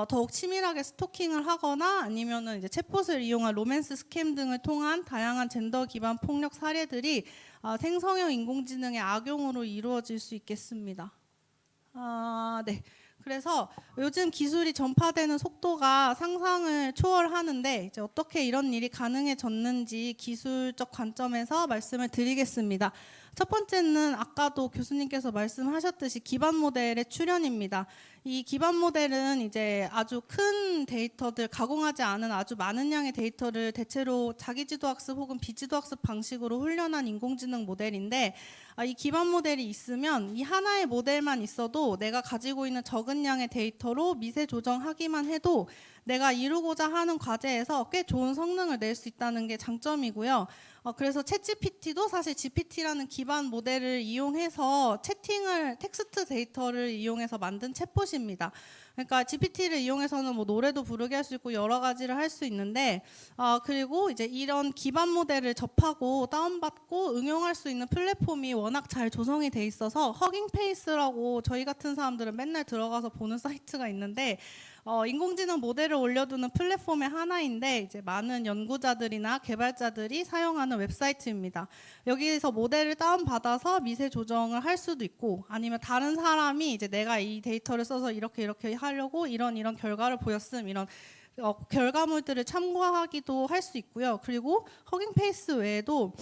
더욱 치밀하게 스토킹을 하거나 아니면은 이제 챗봇을 이용한 로맨스 스캠 등을 통한 다양한 젠더 기반 폭력 사례들이 생성형 인공지능의 악용으로 이루어질 수 있겠습니다. 네. 그래서 요즘 기술이 전파되는 속도가 상상을 초월하는데 이제 어떻게 이런 일이 가능해졌는지 기술적 관점에서 말씀을 드리겠습니다. 첫 번째는 아까도 교수님께서 말씀하셨듯이 기반 모델의 출현입니다. 이 기반 모델은 이제 아주 큰 데이터들, 가공하지 않은 아주 많은 양의 데이터를 대체로 자기지도학습 혹은 비지도학습 방식으로 훈련한 인공지능 모델인데 이 기반 모델이 있으면 이 하나의 모델만 있어도 내가 가지고 있는 적은 양의 데이터로 미세 조정하기만 해도 내가 이루고자 하는 과제에서 꽤 좋은 성능을 낼 수 있다는 게 장점이고요. 그래서 챗GPT도 사실 GPT라는 기반 모델을 이용해서 텍스트 데이터를 이용해서 만든 챗봇입니다. 그러니까 GPT를 이용해서는 뭐 노래도 부르게 할 수 있고 여러 가지를 할 수 있는데 그리고 이제 이런 기반 모델을 접하고 다운받고 응용할 수 있는 플랫폼이 워낙 잘 조성이 돼 있어서 허깅페이스라고 저희 같은 사람들은 맨날 들어가서 보는 사이트가 있는데 인공지능 모델을 올려두는 플랫폼의 하나인데 이제 많은 연구자들이나 개발자들이 사용하는 웹사이트입니다. 여기서 모델을 다운받아서 미세 조정을 할 수도 있고 아니면 다른 사람이 이제 내가 이 데이터를 써서 이렇게 하려고 이런 결과를 보였음 이런 결과물들을 참고하기도 할 수 있고요. 그리고 허깅페이스 외에도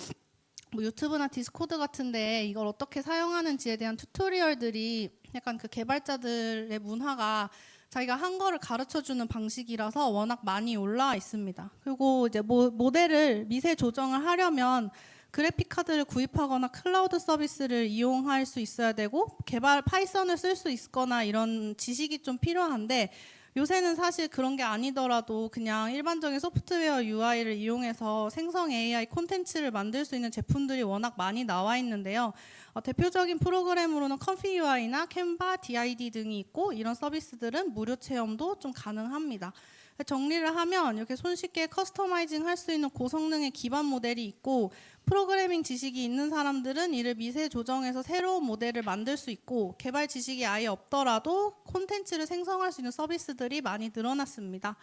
뭐 유튜브나 디스코드 같은데 이걸 어떻게 사용하는지에 대한 튜토리얼들이 약간 그 개발자들의 문화가 자기가 한 거를 가르쳐주는 방식이라서 워낙 많이 올라와 있습니다. 그리고 이제 모델을 미세 조정을 하려면 그래픽 카드를 구입하거나 클라우드 서비스를 이용할 수 있어야 되고 개발 파이썬을 쓸 수 있거나 이런 지식이 좀 필요한데 요새는 사실 그런 게 아니더라도 그냥 일반적인 소프트웨어 UI를 이용해서 생성 AI 콘텐츠를 만들 수 있는 제품들이 워낙 많이 나와 있는데요. 대표적인 프로그램으로는 컴피 UI나 캔바, DID 등이 있고 이런 서비스들은 무료 체험도 좀 가능합니다. 정리를 하면 이렇게 손쉽게 커스터마이징 할 수 있는 고성능의 기반 모델이 있고 프로그래밍 지식이 있는 사람들은 이를 미세 조정해서 새로운 모델을 만들 수 있고 개발 지식이 아예 없더라도 콘텐츠를 생성할 수 있는 서비스들이 많이 늘어났습니다.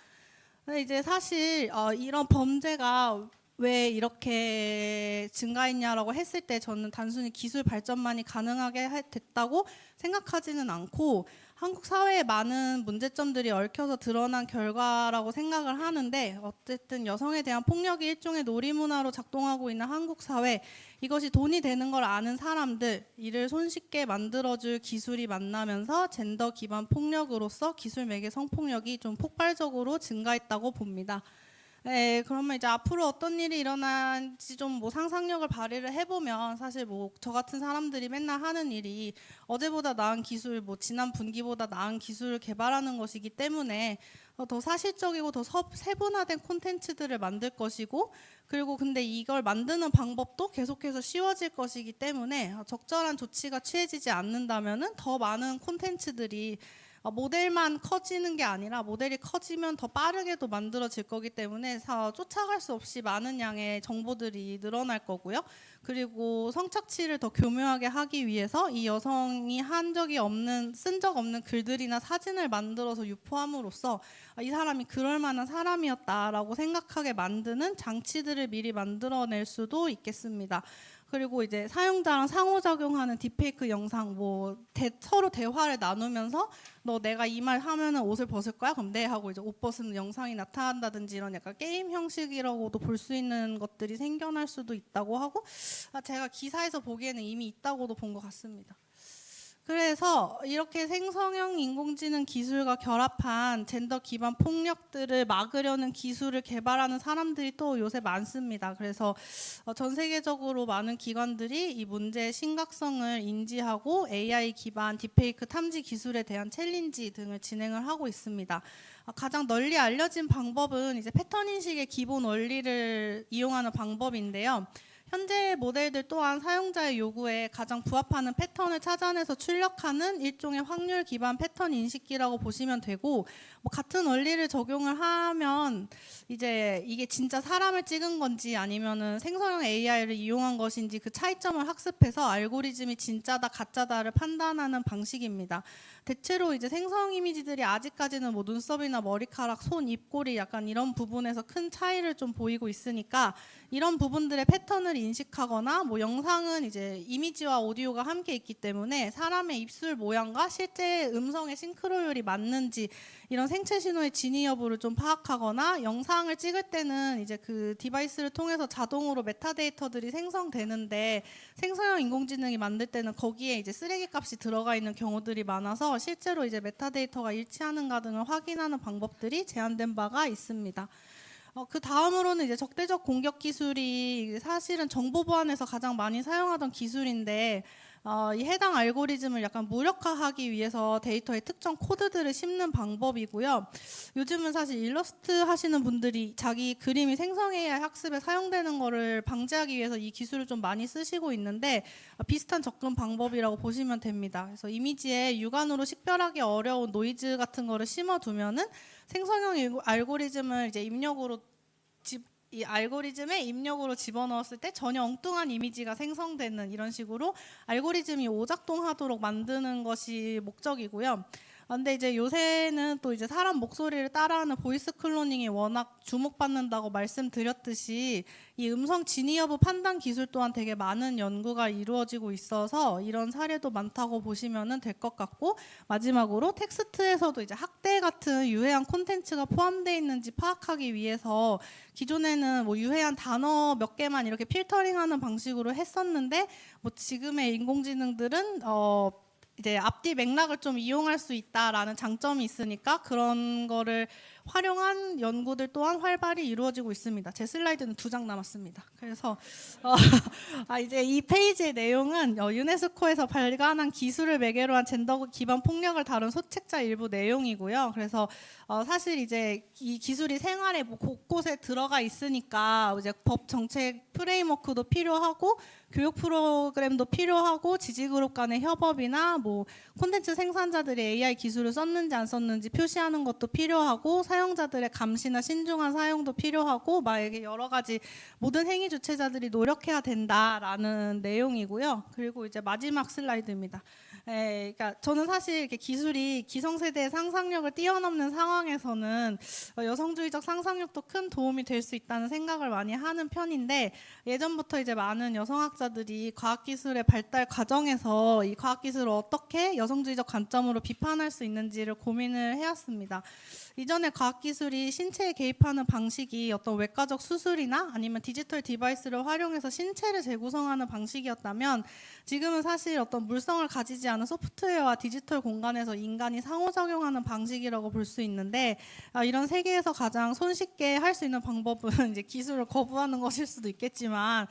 근데 이제 사실 이런 범죄가 왜 이렇게 증가했냐라고 했을 때 저는 단순히 기술 발전만이 가능하게 됐다고 생각하지는 않고 한국 사회에 많은 문제점들이 얽혀서 드러난 결과라고 생각을 하는데 어쨌든 여성에 대한 폭력이 일종의 놀이문화로 작동하고 있는 한국 사회 이것이 돈이 되는 걸 아는 사람들 이를 손쉽게 만들어줄 기술이 만나면서 젠더 기반 폭력으로서 기술 매개 성폭력이 좀 폭발적으로 증가했다고 봅니다. 네, 그러면 이제 앞으로 어떤 일이 일어날지 좀 뭐 상상력을 발휘를 해보면 사실 뭐 저 같은 사람들이 맨날 하는 일이 어제보다 나은 기술, 뭐 지난 분기보다 나은 기술을 개발하는 것이기 때문에 더 사실적이고 더 세분화된 콘텐츠들을 만들 것이고 그리고 근데 이걸 만드는 방법도 계속해서 쉬워질 것이기 때문에 적절한 조치가 취해지지 않는다면은 더 많은 콘텐츠들이 모델만 커지는 게 아니라 모델이 커지면 더 빠르게도 만들어질 거기 때문에 쫓아갈 수 없이 많은 양의 정보들이 늘어날 거고요. 그리고 성착취를 더 교묘하게 하기 위해서 이 여성이 쓴 적 없는 글들이나 사진을 만들어서 유포함으로써 이 사람이 그럴 만한 사람이었다라고 생각하게 만드는 장치들을 미리 만들어낼 수도 있겠습니다. 그리고 이제 사용자랑 상호작용하는 딥페이크 영상 서로 대화를 나누면서 너 내가 이 말 하면은 옷을 벗을 거야? 그럼 네 하고 이제 옷 벗는 영상이 나타난다든지 이런 약간 게임 형식이라고도 볼 수 있는 것들이 생겨날 수도 있다고 하고 제가 기사에서 보기에는 이미 있다고도 본 것 같습니다. 그래서 이렇게 생성형 인공지능 기술과 결합한 젠더 기반 폭력들을 막으려는 기술을 개발하는 사람들이 또 요새 많습니다. 그래서 전 세계적으로 많은 기관들이 이 문제의 심각성을 인지하고 AI 기반 딥페이크 탐지 기술에 대한 챌린지 등을 진행을 하고 있습니다. 가장 널리 알려진 방법은 이제 패턴 인식의 기본 원리를 이용하는 방법인데요. 현재 모델들 또한 사용자의 요구에 가장 부합하는 패턴을 찾아내서 출력하는 일종의 확률 기반 패턴 인식기라고 보시면 되고 같은 원리를 적용을 하면 이제 이게 진짜 사람을 찍은 건지 아니면은 생성형 AI를 이용한 것인지 그 차이점을 학습해서 알고리즘이 진짜다 가짜다를 판단하는 방식입니다. 대체로 이제 생성 이미지들이 아직까지는 뭐 눈썹이나 머리카락, 손, 입꼬리 약간 이런 부분에서 큰 차이를 좀 보이고 있으니까 이런 부분들의 패턴을 인식하거나 뭐 영상은 이제 이미지와 오디오가 함께 있기 때문에 사람의 입술 모양과 실제 음성의 싱크로율이 맞는지 이런 생체 신호의 진위 여부를 좀 파악하거나 영상을 찍을 때는 이제 그 디바이스를 통해서 자동으로 메타데이터들이 생성되는데 생성형 인공지능이 만들 때는 거기에 이제 쓰레기 값이 들어가 있는 경우들이 많아서 실제로 이제 메타데이터가 일치하는가 등을 확인하는 방법들이 제한된 바가 있습니다. 그 다음으로는 이제 적대적 공격 기술이 사실은 정보 보안에서 가장 많이 사용하던 기술인데 이 해당 알고리즘을 약간 무력화하기 위해서 데이터에 특정 코드들을 심는 방법이고요. 요즘은 사실 일러스트 하시는 분들이 자기 그림이 생성 AI 학습에 사용되는 거를 방지하기 위해서 이 기술을 좀 많이 쓰시고 있는데 비슷한 접근 방법이라고 보시면 됩니다. 그래서 이미지에 육안으로 식별하기 어려운 노이즈 같은 거를 심어두면은 생성형 알고리즘을 이제 이 알고리즘에 입력으로 집어넣었을 때 전혀 엉뚱한 이미지가 생성되는 이런 식으로 알고리즘이 오작동하도록 만드는 것이 목적이고요. 근데 이제 요새는 또 이제 사람 목소리를 따라하는 보이스 클로닝이 워낙 주목받는다고 말씀드렸듯이 이 음성 진위 여부 판단 기술 또한 되게 많은 연구가 이루어지고 있어서 이런 사례도 많다고 보시면 될 것 같고 마지막으로 텍스트에서도 이제 학대 같은 유해한 콘텐츠가 포함되어 있는지 파악하기 위해서 기존에는 뭐 유해한 단어 몇 개만 이렇게 필터링하는 방식으로 했었는데 뭐 지금의 인공지능들은 이제 앞뒤 맥락을 좀 이용할 수 있다라는 장점이 있으니까 그런 거를 활용한 연구들 또한 활발히 이루어지고 있습니다. 제 슬라이드는 2장 남았습니다. 그래서 이제 이 페이지의 내용은 유네스코에서 발간한 기술을 매개로 한 젠더 기반 폭력을 다룬 소책자 일부 내용이고요. 그래서 사실 이제 이 기술이 생활에 뭐 곳곳에 들어가 있으니까 이제 법 정책 프레임워크도 필요하고 교육 프로그램도 필요하고 지지그룹 간의 협업이나 뭐 콘텐츠 생산자들이 AI 기술을 썼는지 안 썼는지 표시하는 것도 필요하고 사용자들의 감시나 신중한 사용도 필요하고 막 이게 여러 가지 모든 행위 주체자들이 노력해야 된다라는 내용이고요. 그리고 이제 마지막 슬라이드입니다. 그러니까 저는 사실 이렇게 기술이 기성세대의 상상력을 뛰어넘는 상황에서는 여성주의적 상상력도 큰 도움이 될 수 있다는 생각을 많이 하는 편인데 예전부터 이제 많은 여성학자들이 과학기술의 발달 과정에서 이 과학기술을 어떻게 여성주의적 관점으로 비판할 수 있는지를 고민을 해왔습니다. 이전에 과학기술이 신체에 개입하는 방식이 어떤 외과적 수술이나 아니면 디지털 디바이스를 활용해서 신체를 재구성하는 방식이었다면 지금은 사실 어떤 물성을 가지지 않은 소프트웨어와 디지털 공간에서 인간이 상호작용하는 방식이라고 볼 수 있는데 이런 세계에서 가장 손쉽게 할 수 있는 방법은 이제 기술을 거부하는 것일 수도 있겠지만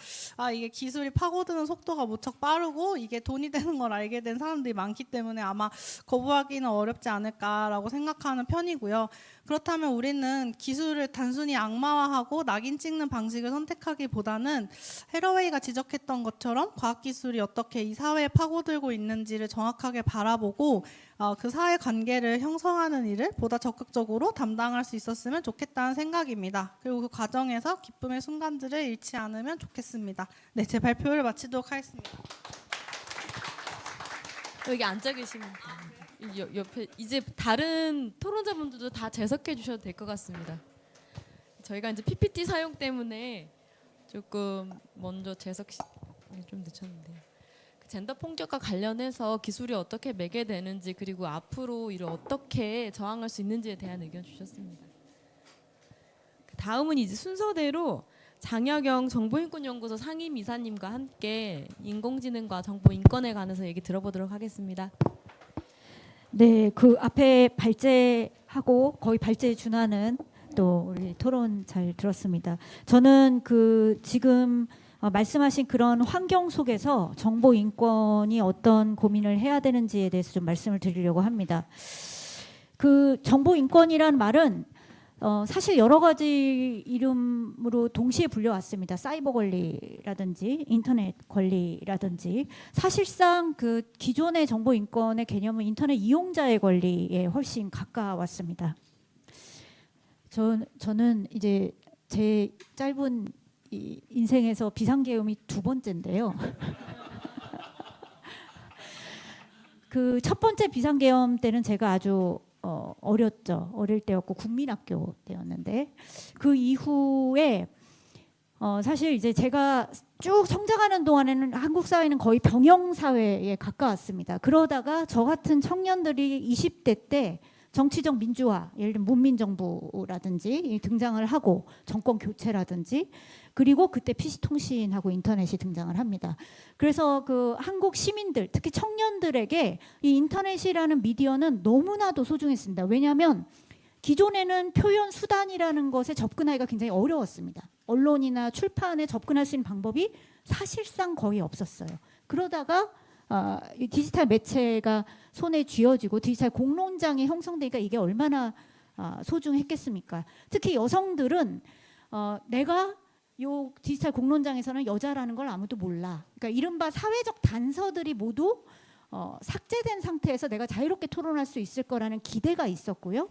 이게 기술이 파고드는 속도가 무척 빠르고 이게 돈이 되는 걸 알게 된 사람들이 많기 때문에 아마 거부하기는 어렵지 않을까라고 생각하는 편이고요. 그렇다면 우리는 기술을 단순히 악마화하고 낙인 찍는 방식을 선택하기보다는 해러웨이가 지적했던 것처럼 과학기술이 어떻게 이 사회에 파고들고 있는지를 정확하게 바라보고 그 사회 관계를 형성하는 일을 보다 적극적으로 담당할 수 있었으면 좋겠다는 생각입니다. 그리고 그 과정에서 기쁨의 순간들을 잃지 않으면 좋겠습니다. 네, 제 발표를 마치도록 하겠습니다. 여기 앉아 계시면 옆에 이제 다른 토론자분들도 다 재석해 주셔도 될 것 같습니다. 저희가 이제 PPT 사용 때문에 조금 먼저 재석 좀 늦췄는데 젠더 폭력과 관련해서 기술이 어떻게 매개되는지 그리고 앞으로 이를 어떻게 저항할 수 있는지에 대한 의견 주셨습니다. 다음은 이제 순서대로 장혁영 정보인권연구소 상임이사님과 함께 인공지능과 정보인권에 관해서 얘기 들어보도록 하겠습니다. 네, 그 앞에 발제하고 거의 발제에 준하는 또 우리 토론 잘 들었습니다. 저는 그 지금 말씀하신 그런 환경 속에서 정보 인권이 어떤 고민을 해야 되는지에 대해서 좀 말씀을 드리려고 합니다. 그 정보 인권이라는 말은 사실 여러 가지 이름으로 동시에 불려왔습니다. 사이버 권리라든지 인터넷 권리라든지 사실상 그 기존의 정보 인권의 개념은 인터넷 이용자의 권리에 훨씬 가까웠습니다. 저는 이제 제 짧은 인생에서 비상계엄이 2번째인데요. 그 첫 번째 비상계엄 때는 제가 아주 어렸죠. 어릴 때였고 국민학교 때였는데 그 이후에 사실 이제 제가 쭉 성장하는 동안에는 한국 사회는 거의 병영 사회에 가까웠습니다. 그러다가 저 같은 청년들이 20대 때 정치적 민주화, 예를 들면 문민정부라든지 등장을 하고 정권 교체라든지 그리고 그때 PC통신하고 인터넷이 등장을 합니다. 그래서 그 한국 시민들, 특히 청년들에게 이 인터넷이라는 미디어는 너무나도 소중했습니다. 왜냐하면 기존에는 표현 수단이라는 것에 접근하기가 굉장히 어려웠습니다. 언론이나 출판에 접근할 수 있는 방법이 사실상 거의 없었어요. 그러다가 이 디지털 매체가 손에 쥐어지고 디지털 공론장이 형성되니까 이게 얼마나 소중했겠습니까? 특히 여성들은 내가 요 디지털 공론장에서는 여자라는 걸 아무도 몰라. 그러니까 이른바 사회적 단서들이 모두 삭제된 상태에서 내가 자유롭게 토론할 수 있을 거라는 기대가 있었고요.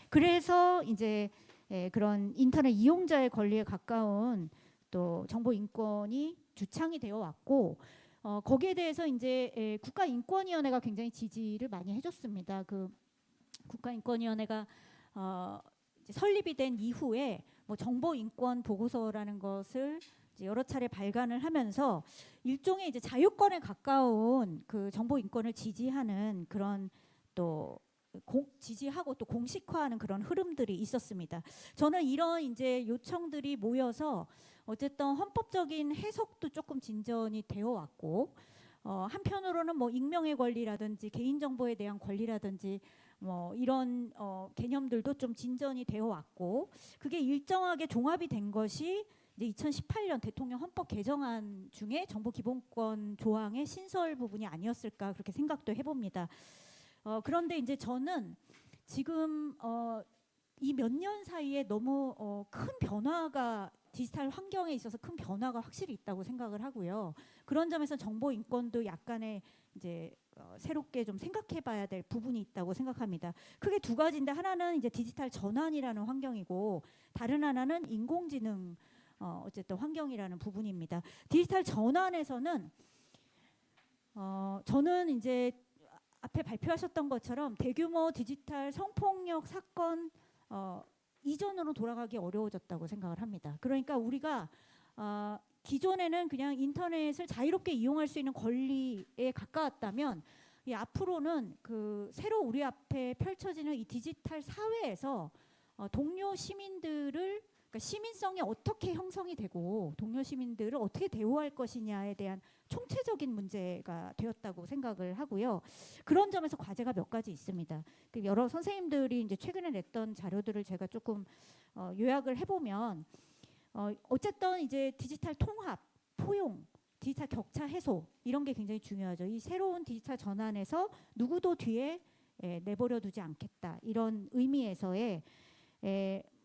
그래서 이제 그런 인터넷 이용자의 권리에 가까운 또 정보 인권이 주창이 되어 왔고 거기에 대해서 이제 국가인권위원회가 굉장히 지지를 많이 해줬습니다. 그 국가인권위원회가 이제 설립이 된 이후에 뭐 정보인권 보고서라는 것을 이제 여러 차례 발간을 하면서 일종의 이제 자유권에 가까운 그 정보인권을 지지하는 그런 또 지지하고 또 공식화하는 그런 흐름들이 있었습니다. 저는 이런 이제 요청들이 모여서 어쨌든 헌법적인 해석도 조금 진전이 되어 왔고 한편으로는 뭐 익명의 권리라든지 개인정보에 대한 권리라든지 뭐 이런 개념들도 좀 진전이 되어 왔고 그게 일정하게 종합이 된 것이 이제 2018년 대통령 헌법 개정안 중에 정보기본권 조항의 신설 부분이 아니었을까 그렇게 생각도 해봅니다. 그런데 이제 저는 지금 이 몇 년 사이에 너무 큰 변화가 디지털 환경에 있어서 큰 변화가 확실히 있다고 생각을 하고요. 그런 점에서 정보 인권도 약간의 이제 새롭게 좀 생각해봐야 될 부분이 있다고 생각합니다. 크게 두 가지인데 하나는 이제 디지털 전환이라는 환경이고 다른 하나는 인공지능 어쨌든 환경이라는 부분입니다. 디지털 전환에서는 저는 이제 앞에 발표하셨던 것처럼 대규모 디지털 성폭력 사건 이전으로 돌아가기 어려워졌다고 생각을 합니다. 그러니까 우리가 기존에는 그냥 인터넷을 자유롭게 이용할 수 있는 권리에 가까웠다면 이 앞으로는 그 새로 우리 앞에 펼쳐지는 이 디지털 사회에서 동료 시민들을 그러니까 시민성이 어떻게 형성이 되고 동료 시민들을 어떻게 대우할 것이냐에 대한 총체적인 문제가 되었다고 생각을 하고요. 그런 점에서 과제가 몇 가지 있습니다. 여러 선생님들이 이제 최근에 냈던 자료들을 제가 조금 요약을 해보면 어쨌든 이제 디지털 통합, 포용, 디지털 격차 해소 이런 게 굉장히 중요하죠. 이 새로운 디지털 전환에서 누구도 뒤에 내버려 두지 않겠다 이런 의미에서의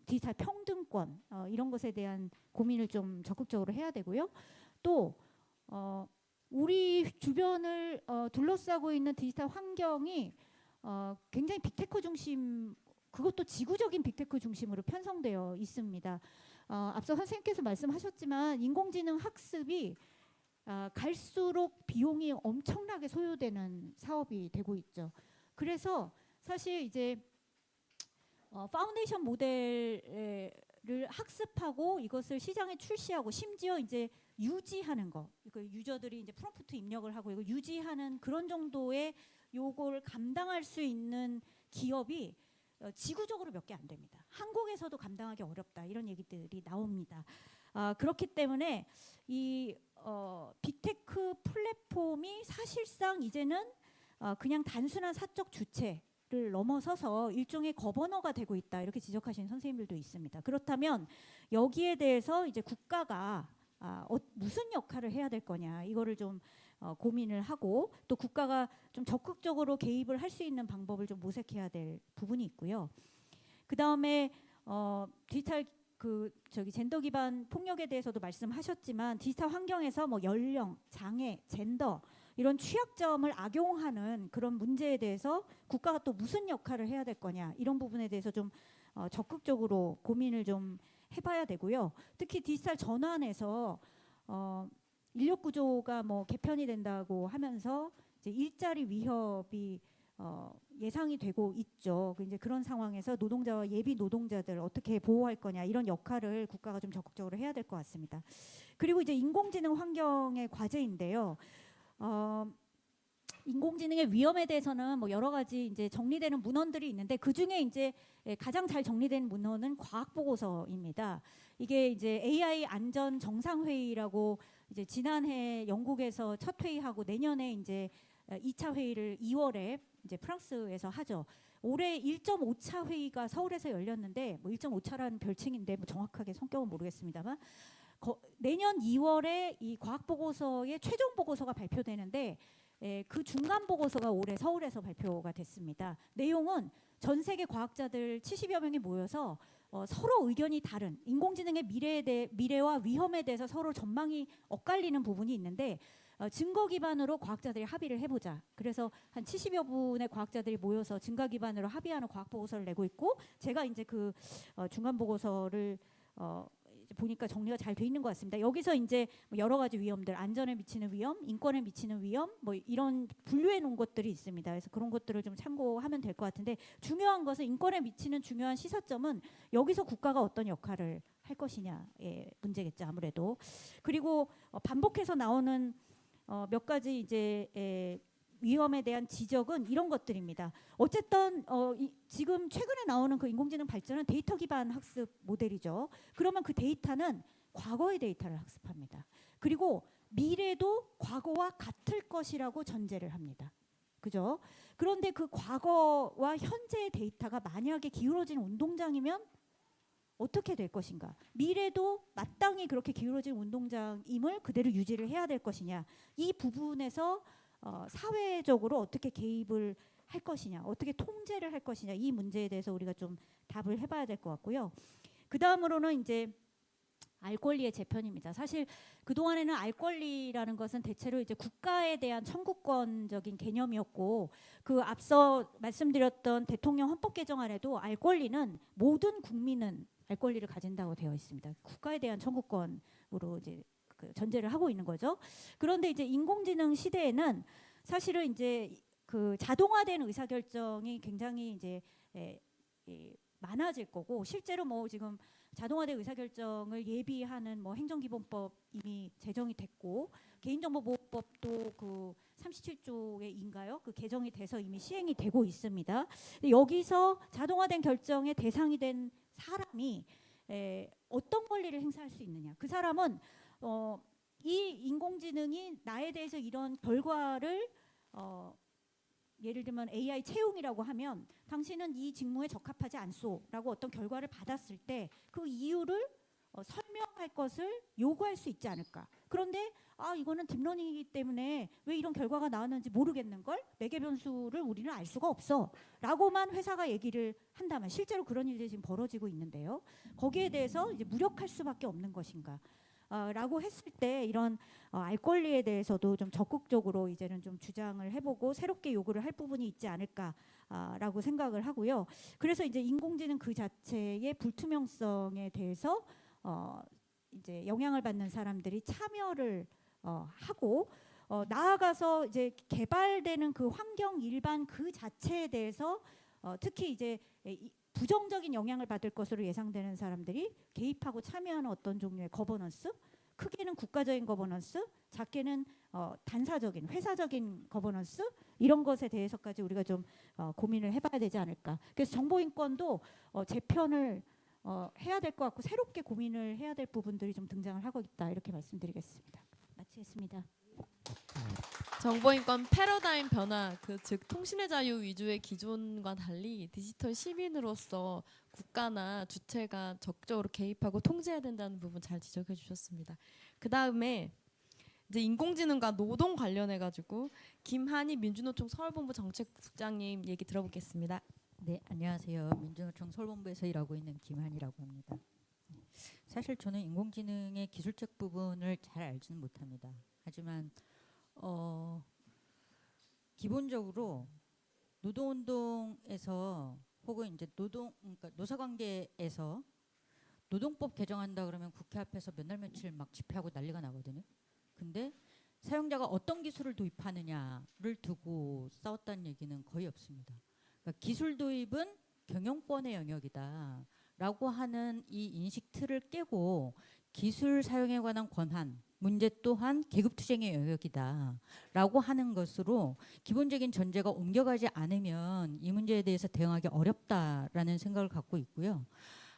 디지털 평등권 이런 것에 대한 고민을 좀 적극적으로 해야 되고요. 또 우리 주변을 둘러싸고 있는 디지털 환경이 굉장히 빅테크 중심 그것도 지구적인 빅테크 중심으로 편성되어 있습니다. 앞서 선생님께서 말씀하셨지만 인공지능 학습이 갈수록 비용이 엄청나게 소요되는 사업이 되고 있죠. 그래서 사실 이제 파운데이션 모델을 학습하고 이것을 시장에 출시하고 심지어 이제 유지하는 거, 그 유저들이 이제 프롬프트 입력을 하고 이거 유지하는 그런 정도의 요걸 감당할 수 있는 기업이 지구적으로 몇 개 안 됩니다. 한국에서도 감당하기 어렵다 이런 얘기들이 나옵니다. 그렇기 때문에 이 빅테크 플랫폼이 사실상 이제는 그냥 단순한 사적 주체를 넘어서서 일종의 거버너가 되고 있다 이렇게 지적하시는 선생님들도 있습니다. 그렇다면 여기에 대해서 이제 국가가 무슨 역할을 해야 될 거냐 이거를 좀 고민을 하고 또 국가가 좀 적극적으로 개입을 할 수 있는 방법을 좀 모색해야 될 부분이 있고요. 그 다음에 디지털 젠더 기반 폭력에 대해서도 말씀하셨지만 디지털 환경에서 뭐 연령, 장애, 젠더 이런 취약점을 악용하는 그런 문제에 대해서 국가가 또 무슨 역할을 해야 될 거냐 이런 부분에 대해서 좀 적극적으로 고민을 좀 해봐야 되고요. 특히 디지털 전환에서 인력 구조가 뭐 개편이 된다고 하면서 이제 일자리 위협이 예상이 되고 있죠. 이제 그런 상황에서 노동자와 예비 노동자들 어떻게 보호할 거냐 이런 역할을 국가가 좀 적극적으로 해야 될 것 같습니다. 그리고 이제 인공지능 환경의 과제인데요. 인공지능의 위험에 대해서는 뭐 여러 가지 이제 정리되는 문헌들이 있는데 그 중에 이제 가장 잘 정리된 문헌은 과학 보고서입니다. 이게 이제 AI 안전 정상회의라고 이제 지난해 영국에서 첫 회의하고 내년에 이제 2차 회의를 2월에 이제 프랑스에서 하죠. 올해 1.5차 회의가 서울에서 열렸는데 뭐 1.5차라는 별칭인데 뭐 정확하게 성격은 모르겠습니다만 내년 2월에 이 과학 보고서의 최종 보고서가 발표되는데 그 중간 보고서가 올해 서울에서 발표가 됐습니다. 내용은 전 세계 과학자들 70여 명이 모여서 서로 의견이 다른 인공지능의 미래와 위험에 대해서 서로 전망이 엇갈리는 부분이 있는데 증거 기반으로 과학자들이 합의를 해보자. 그래서 한 70여 분의 과학자들이 모여서 증거 기반으로 합의하는 과학 보고서를 내고 있고 제가 이제 그 중간 보고서를 보니까 정리가 잘 돼 있는 것 같습니다. 여기서 이제 여러 가지 위험들, 안전에 미치는 위험, 인권에 미치는 위험, 뭐 이런 분류해 놓은 것들이 있습니다. 그래서 그런 것들을 좀 참고하면 될 것 같은데 중요한 것은 인권에 미치는 중요한 시사점은 여기서 국가가 어떤 역할을 할 것이냐의 문제겠죠, 아무래도. 그리고 반복해서 나오는 몇 가지 이제 위험에 대한 지적은 이런 것들입니다. 어쨌든 지금 최근에 나오는 그 인공지능 발전은 데이터 기반 학습 모델이죠. 그러면 그 데이터는 과거의 데이터를 학습합니다. 그리고 미래도 과거와 같을 것이라고 전제를 합니다. 그죠? 그런데 그 과거와 현재의 데이터가 만약에 기울어진 운동장이면 어떻게 될 것인가? 미래도 마땅히 그렇게 기울어진 운동장임을 그대로 유지를 해야 될 것이냐? 이 부분에서 사회적으로 어떻게 개입을 할 것이냐, 어떻게 통제를 할 것이냐, 이 문제에 대해서 우리가 좀 답을 해봐야 될 것 같고요. 그 다음으로는 이제 알 권리의 재편입니다. 사실 그 동안에는 알 권리라는 것은 대체로 이제 국가에 대한 청구권적인 개념이었고, 그 앞서 말씀드렸던 대통령 헌법 개정안에도 알 권리는 모든 국민은 알 권리를 가진다고 되어 있습니다. 국가에 대한 청구권으로 이제 그 전제를 하고 있는 거죠. 그런데 이제 인공지능 시대에는 사실은 이제 그 자동화된 의사결정이 굉장히 이제 많아질 거고, 실제로 뭐 지금 자동화된 의사결정을 예비하는 뭐 행정기본법 이미 제정이 됐고, 개인정보보호법도 그 37조의인가요? 그 개정이 돼서 이미 시행이 되고 있습니다. 여기서 자동화된 결정의 대상이 된 사람이 어떤 권리를 행사할 수 있느냐? 그 사람은 이 인공지능이 나에 대해서 이런 결과를 예를 들면 AI 채용이라고 하면 당신은 이 직무에 적합하지 않소라고 어떤 결과를 받았을 때 그 이유를 설명할 것을 요구할 수 있지 않을까. 그런데 이거는 딥러닝이기 때문에 왜 이런 결과가 나왔는지 모르겠는걸, 매개 변수를 우리는 알 수가 없어 라고만 회사가 얘기를 한다면, 실제로 그런 일들이 지금 벌어지고 있는데요, 거기에 대해서 이제 무력할 수밖에 없는 것인가 라고 했을 때 이런 알 권리에 대해서도 좀 적극적으로 이제는 좀 주장을 해보고 새롭게 요구를 할 부분이 있지 않을까라고 생각을 하고요. 그래서 이제 인공지능 그 자체의 불투명성에 대해서 이제 영향을 받는 사람들이 참여를 하고, 나아가서 이제 개발되는 그 환경 일반 그 자체에 대해서 특히 이제 부정적인 영향을 받을 것으로 예상되는 사람들이 개입하고 참여하는 어떤 종류의 거버넌스, 크게는 국가적인 거버넌스, 작게는 단사적인 회사적인 거버넌스, 이런 것에 대해서까지 우리가 좀 고민을 해봐야 되지 않을까. 그래서 정보인권도 재편을 해야 될 것 같고, 새롭게 고민을 해야 될 부분들이 좀 등장을 하고 있다, 이렇게 말씀드리겠습니다. 마치겠습니다. 정보인권 패러다임 변화, 즉 통신의 자유 위주의 기존과 달리 디지털 시민으로서 국가나 주체가 적극적으로 개입하고 통제해야 된다는 부분 잘 지적해 주셨습니다. 그 다음에 이제 인공지능과 노동 관련해 가지고 김한희 민주노총 서울본부 정책국장님 얘기 들어보겠습니다. 네, 안녕하세요. 민주노총 서울본부에서 일하고 있는 김한이라고 합니다. 사실 저는 인공지능의 기술적 부분을 잘 알지는 못합니다. 하지만 기본적으로 노동운동에서 혹은 이제 그러니까 노사관계에서 노동법 개정한다 그러면 국회 앞에서 몇 날 며칠 막 집회하고 난리가 나거든요. 근데 사용자가 어떤 기술을 도입하느냐를 두고 싸웠다는 얘기는 거의 없습니다. 그러니까 기술 도입은 경영권의 영역이다라고 하는 이 인식 틀을 깨고 기술 사용에 관한 권한, 문제 또한 계급투쟁의 영역이다라고 하는 것으로 기본적인 전제가 옮겨가지 않으면 이 문제에 대해서 대응하기 어렵다라는 생각을 갖고 있고요.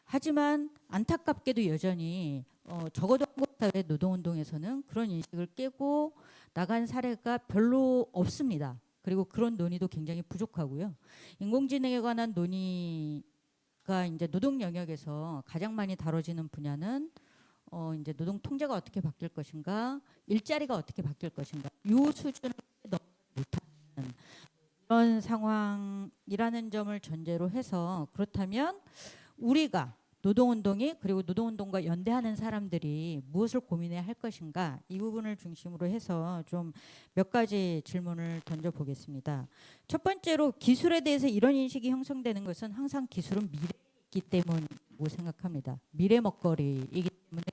하지만 안타깝게도 여전히 적어도 한국 사회 노동운동에서는 그런 인식을 깨고 나간 사례가 별로 없습니다. 그리고 그런 논의도 굉장히 부족하고요. 인공지능에 관한 논의가 이제 노동 영역에서 가장 많이 다뤄지는 분야는 이제 노동 통제가 어떻게 바뀔 것인가, 일자리가 어떻게 바뀔 것인가, 이 수준을 넘지 못하는 그런 상황이라는 점을 전제로 해서, 그렇다면 우리가 노동운동이 그리고 노동운동과 연대하는 사람들이 무엇을 고민해야 할 것인가, 이 부분을 중심으로 해서 좀 몇 가지 질문을 던져보겠습니다. 첫 번째로 기술에 대해서 이런 인식이 형성되는 것은 항상 기술은 미래이기 때문이라고 생각합니다. 미래 먹거리이기 때문에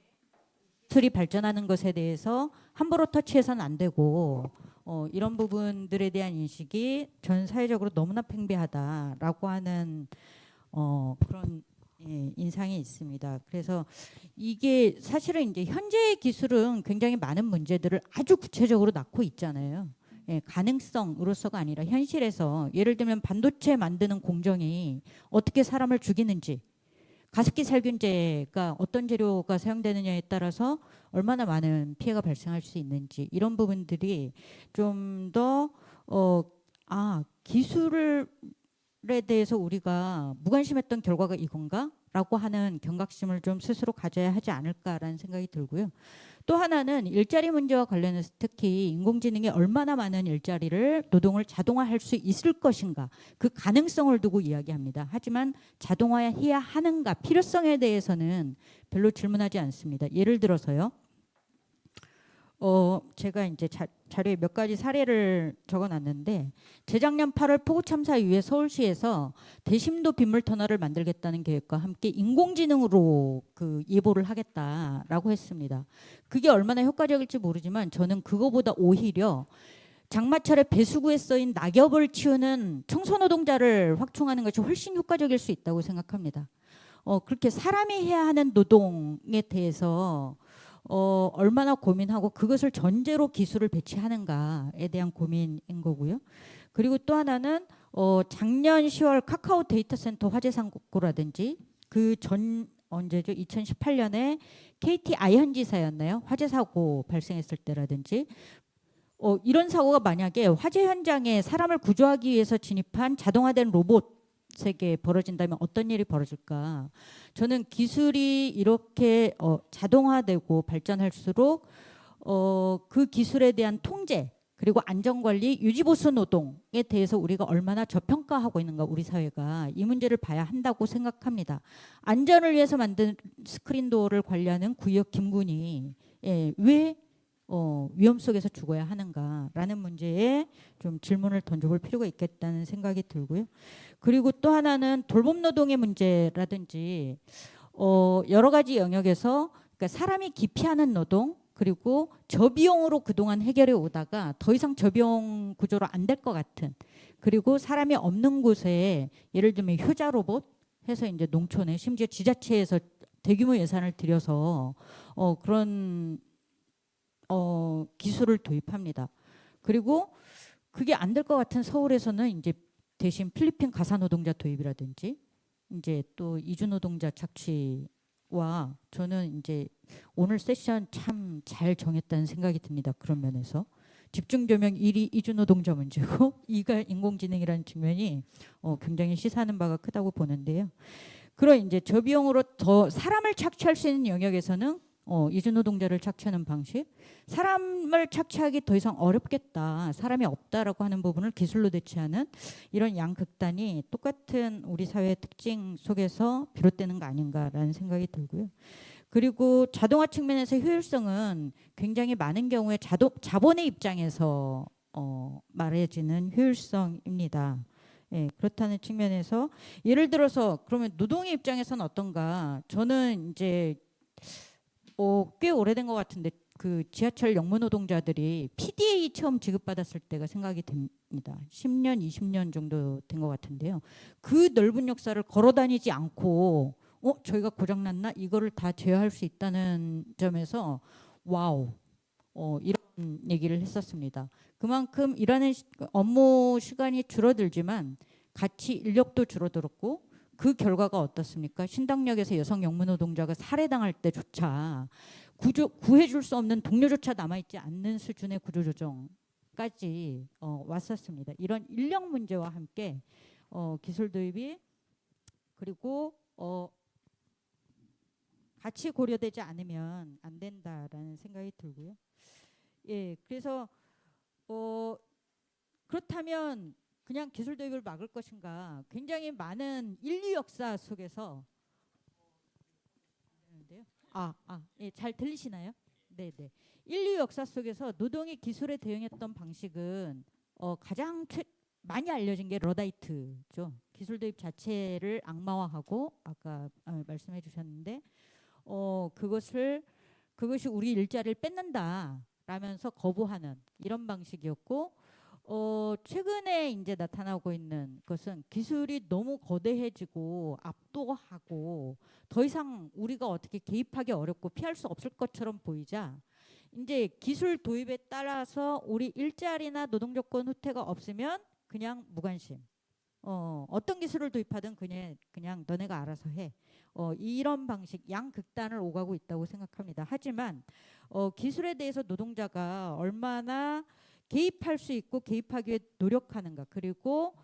기술이 발전하는 것에 대해서 함부로 터치해서는 안 되고 이런 부분들에 대한 인식이 전 사회적으로 너무나 팽배하다라고 하는 그런 인상이 있습니다. 그래서 이게 사실은 이제 현재의 기술은 굉장히 많은 문제들을 아주 구체적으로 낳고 있잖아요. 가능성으로서가 아니라 현실에서, 예를 들면 반도체 만드는 공정이 어떻게 사람을 죽이는지, 가습기 살균제가 어떤 재료가 사용되느냐에 따라서 얼마나 많은 피해가 발생할 수 있는지, 이런 부분들이 좀 더 기술에 대해서 우리가 무관심했던 결과가 이건가? 라고 하는 경각심을 좀 스스로 가져야 하지 않을까라는 생각이 들고요. 또 하나는 일자리 문제와 관련해서 특히 인공지능이 얼마나 많은 일자리를 노동을 자동화할 수 있을 것인가 그 가능성을 두고 이야기합니다. 하지만 자동화해야 하는가 필요성에 대해서는 별로 질문하지 않습니다. 예를 들어서요. 제가 이제 자료에 몇 가지 사례를 적어놨는데 재작년 8월 폭우 참사 이후에 서울시에서 대심도 빗물 터널을 만들겠다는 계획과 함께 인공지능으로 그 예보를 하겠다라고 했습니다. 그게 얼마나 효과적일지 모르지만 저는 그거보다 오히려 장마철에 배수구에 써인 낙엽을 치우는 청소노동자를 확충하는 것이 훨씬 효과적일 수 있다고 생각합니다. 그렇게 사람이 해야 하는 노동에 대해서 얼마나 고민하고 그것을 전제로 기술을 배치하는가에 대한 고민인 거고요. 그리고 또 하나는 작년 10월 카카오 데이터 센터 화재 사고라든지 그 전 언제죠? 2018년에 KT 아현지사였나요? 화재 사고 발생했을 때라든지 이런 사고가 만약에 화재 현장에 사람을 구조하기 위해서 진입한 자동화된 로봇에게 벌어진다면 어떤 일이 벌어질까? 저는 기술이 이렇게 자동화되고 발전할수록 그 기술에 대한 통제 그리고 안전관리, 유지보수 노동에 대해서 우리가 얼마나 저평가하고 있는가 우리 사회가 이 문제를 봐야 한다고 생각합니다. 안전을 위해서 만든 스크린도어를 관리하는 구역 김군이 왜 위험 속에서 죽어야 하는가라는 문제에 좀 질문을 던져볼 필요가 있겠다는 생각이 들고요. 그리고 또 하나는 돌봄 노동의 문제라든지 여러 가지 영역에서 그러니까 사람이 기피하는 노동 그리고 저비용으로 그동안 해결해 오다가 더 이상 저비용 구조로 안 될 것 같은 그리고 사람이 없는 곳에 예를 들면 효자 로봇 해서 이제 농촌에 심지어 지자체에서 대규모 예산을 들여서 그런 기술을 도입합니다. 그리고 그게 안 될 것 같은 서울에서는 이제 대신 필리핀 가사 노동자 도입이라든지 이제 또 이주 노동자 착취와 저는 이제 오늘 세션 참 잘 정했다는 생각이 듭니다. 그런 면에서 집중 조명 1위 이주 노동자 문제고 2가 인공지능이라는 측면이 굉장히 시사하는 바가 크다고 보는데요. 그런 이제 저비용으로 더 사람을 착취할 수 있는 영역에서는 이주 노동자를 착취하는 방식, 사람을 착취하기 더 이상 어렵겠다, 사람이 없다라고 하는 부분을 기술로 대체하는 이런 양극단이 똑같은 우리 사회의 특징 속에서 비롯되는 거 아닌가라는 생각이 들고요. 그리고 자동화 측면에서 효율성은 굉장히 많은 경우에 자본의 입장에서 말해지는 효율성입니다. 그렇다는 측면에서 예를 들어서 그러면 노동의 입장에서는 어떤가? 저는 이제 꽤 오래된 것 같은데 그 지하철 영무 노동자들이 PDA 처음 지급받았을 때가 생각이 됩니다. 10년, 20년 정도 된 것 같은데요. 그 넓은 역사를 걸어다니지 않고 저희가 고장났나? 이거를 다 제어할 수 있다는 점에서 와우 이런 얘기를 했었습니다. 그만큼 일하는 업무 시간이 줄어들지만 같이 인력도 줄어들었고 그 결과가 어떻습니까? 신당역에서 여성 영무 노동자가 살해당할 때조차 구해줄 수 없는 동료조차 남아있지 않는 수준의 구조조정까지 왔었습니다. 이런 인력 문제와 함께 기술 도입이 그리고 같이 고려되지 않으면 안 된다라는 생각이 들고요. 그래서 그렇다면 그냥 기술 도입을 막을 것인가? 굉장히 많은 인류 역사 속에서 잘 들리시나요? 네네. 인류 역사 속에서 노동이 기술에 대응했던 방식은 가장 많이 알려진 게 러다이트죠. 기술 도입 자체를 악마화하고 아까 말씀해 주셨는데 그것이 우리 일자리를 뺏는다라면서 거부하는 이런 방식이었고 최근에 이제 나타나고 있는 것은 기술이 너무 거대해지고 압도하고 더 이상 우리가 어떻게 개입하기 어렵고 피할 수 없을 것처럼 보이자 이제 기술 도입에 따라서 우리 일자리나 노동 조건 후퇴가 없으면 그냥 무관심. 어떤 기술을 도입하든 그냥 너네가 알아서 해. 이런 방식 양극단을 오가고 있다고 생각합니다. 하지만 기술에 대해서 노동자가 얼마나 개입할 수 있고 개입하기 위해 노력하는가, 그리고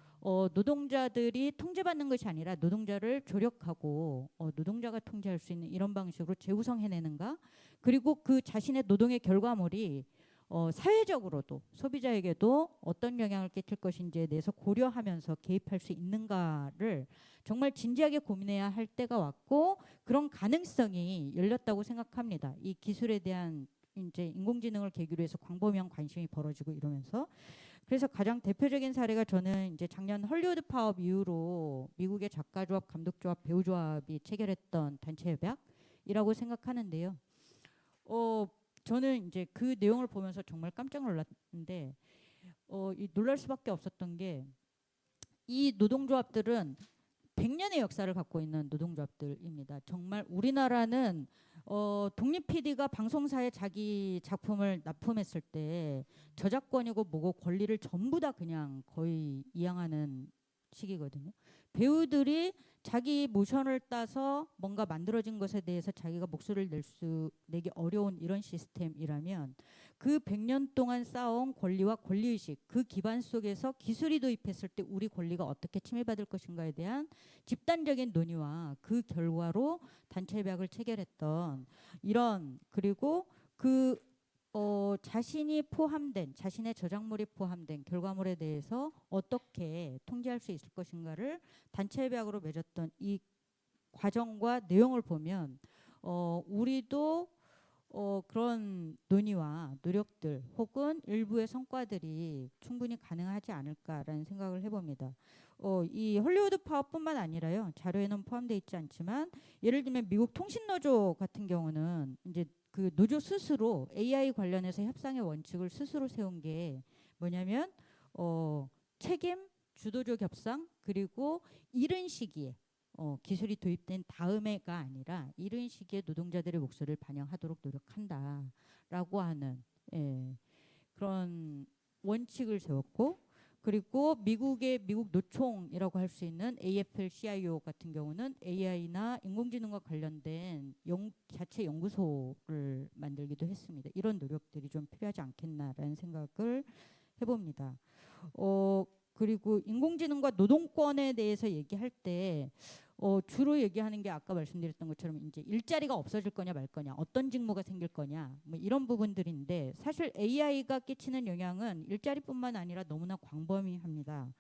노동자들이 통제받는 것이 아니라 노동자를 조력하고 노동자가 통제할 수 있는 이런 방식으로 재구성해내는가, 그리고 그 자신의 노동의 결과물이 사회적으로도 소비자에게도 어떤 영향을 끼칠 것인지에 대해서 고려하면서 개입할 수 있는가를 정말 진지하게 고민해야 할 때가 왔고, 그런 가능성이 열렸다고 생각합니다. 이 기술에 대한 이제 인공지능을 계기로 해서 광범위한 관심이 벌어지고 이러면서. 그래서 가장 대표적인 사례가 저는 이제 작년 헐리우드 파업 이후로 미국의 작가조합, 감독조합, 배우조합이 체결했던 단체 협약이라고 생각하는데요. 저는 이제 그 내용을 보면서 정말 깜짝 놀랐는데 놀랄 수밖에 없었던 게, 이 노동조합들은 100년의 역사를 갖고 있는 노동조합들입니다. 정말 우리나라는 독립 PD가 방송사에 자기 작품을 납품했을 때 저작권이고 뭐고 권리를 전부 다 그냥 거의 이양하는 시기거든요. 배우들이 자기 모션을 따서 뭔가 만들어진 것에 대해서 자기가 목소리를 내기 어려운 이런 시스템이라면, 그 100년 동안 쌓아온 권리와 권리의식, 그 기반 속에서 기술이 도입했을 때 우리 권리가 어떻게 침해받을 것인가에 대한 집단적인 논의와 그 결과로 단체 협약을 체결했던 이런, 그리고 그 자신이 포함된, 자신의 저작물이 포함된 결과물에 대해서 어떻게 통제할 수 있을 것인가를 단체 협약으로 맺었던 이 과정과 내용을 보면 우리도 그런 논의와 노력들 혹은 일부의 성과들이 충분히 가능하지 않을까라는 생각을 해봅니다. 이 헐리우드 파업뿐만 아니라요, 자료에는 포함되어 있지 않지만, 예를 들면 미국 통신노조 같은 경우는 이제 그 노조 스스로 AI 관련해서 협상의 원칙을 스스로 세운 게 뭐냐면 책임, 주도적 협상, 그리고 이른 시기에 기술이 도입된 다음에가 아니라 이른 시기에 노동자들의 목소리를 반영하도록 노력한다라고 하는 그런 원칙을 세웠고, 그리고 미국 노총이라고 할 수 있는 AFL-CIO 같은 경우는 AI나 인공지능과 관련된 자체 연구소를 만들기도 했습니다. 이런 노력들이 좀 필요하지 않겠나라는 생각을 해봅니다. 그리고 인공지능과 노동권에 대해서 얘기할 때 주로 얘기하는 게 아까 말씀드렸던 것처럼 이제 일자리가 없어질 거냐 말 거냐, 어떤 직무가 생길 거냐, 뭐 이런 부분들인데, 사실 AI가 끼치는 영향은 일자리뿐만 아니라 너무나 광범위합니다.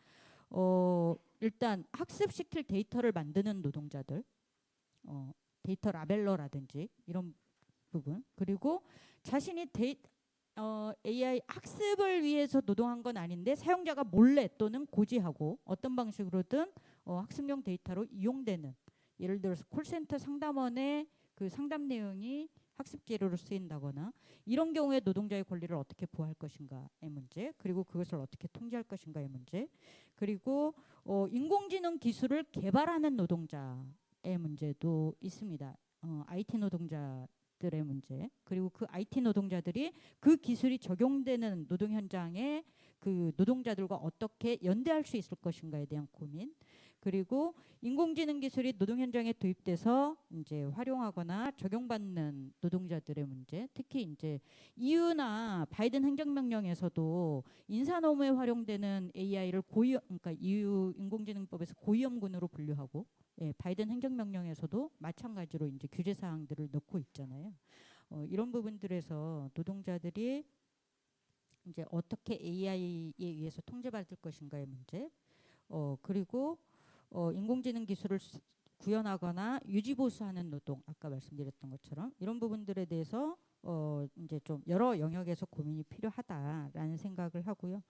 일단 학습시킬 데이터를 만드는 노동자들, 데이터 라벨러라든지 이런 부분, 그리고 자신이 AI 학습을 위해서 노동한 건 아닌데 사용자가 몰래 또는 고지하고 어떤 방식으로든 학습용 데이터로 이용되는, 예를 들어서 콜센터 상담원의 그 상담 내용이 학습 재료로 쓰인다거나, 이런 경우에 노동자의 권리를 어떻게 보호할 것인가의 문제, 그리고 그것을 어떻게 통제할 것인가의 문제, 그리고 인공지능 기술을 개발하는 노동자의 문제도 있습니다. IT 노동자들의 문제, 그리고 그 IT 노동자들이 그 기술이 적용되는 노동 현장에 그 노동자들과 어떻게 연대할 수 있을 것인가에 대한 고민, 그리고 인공지능 기술이 노동 현장에 도입돼서 이제 활용하거나 적용받는 노동자들의 문제, 특히 이제 EU나 바이든 행정명령에서도 인사노무에 활용되는 AI를 그러니까 EU 인공지능법에서 고위험군으로 분류하고, 바이든 행정명령에서도 마찬가지로 이제 규제 사항들을 넣고 있잖아요. 이런 부분들에서 노동자들이 이제 어떻게 AI에 의해서 통제받을 것인가의 문제, 그리고 인공지능 기술을 구현하거나 유지보수하는 노동, 아까 말씀드렸던 것처럼 이런 부분들에 대해서 이제 좀 여러 영역에서 고민이 필요하다라는 생각을 하고요.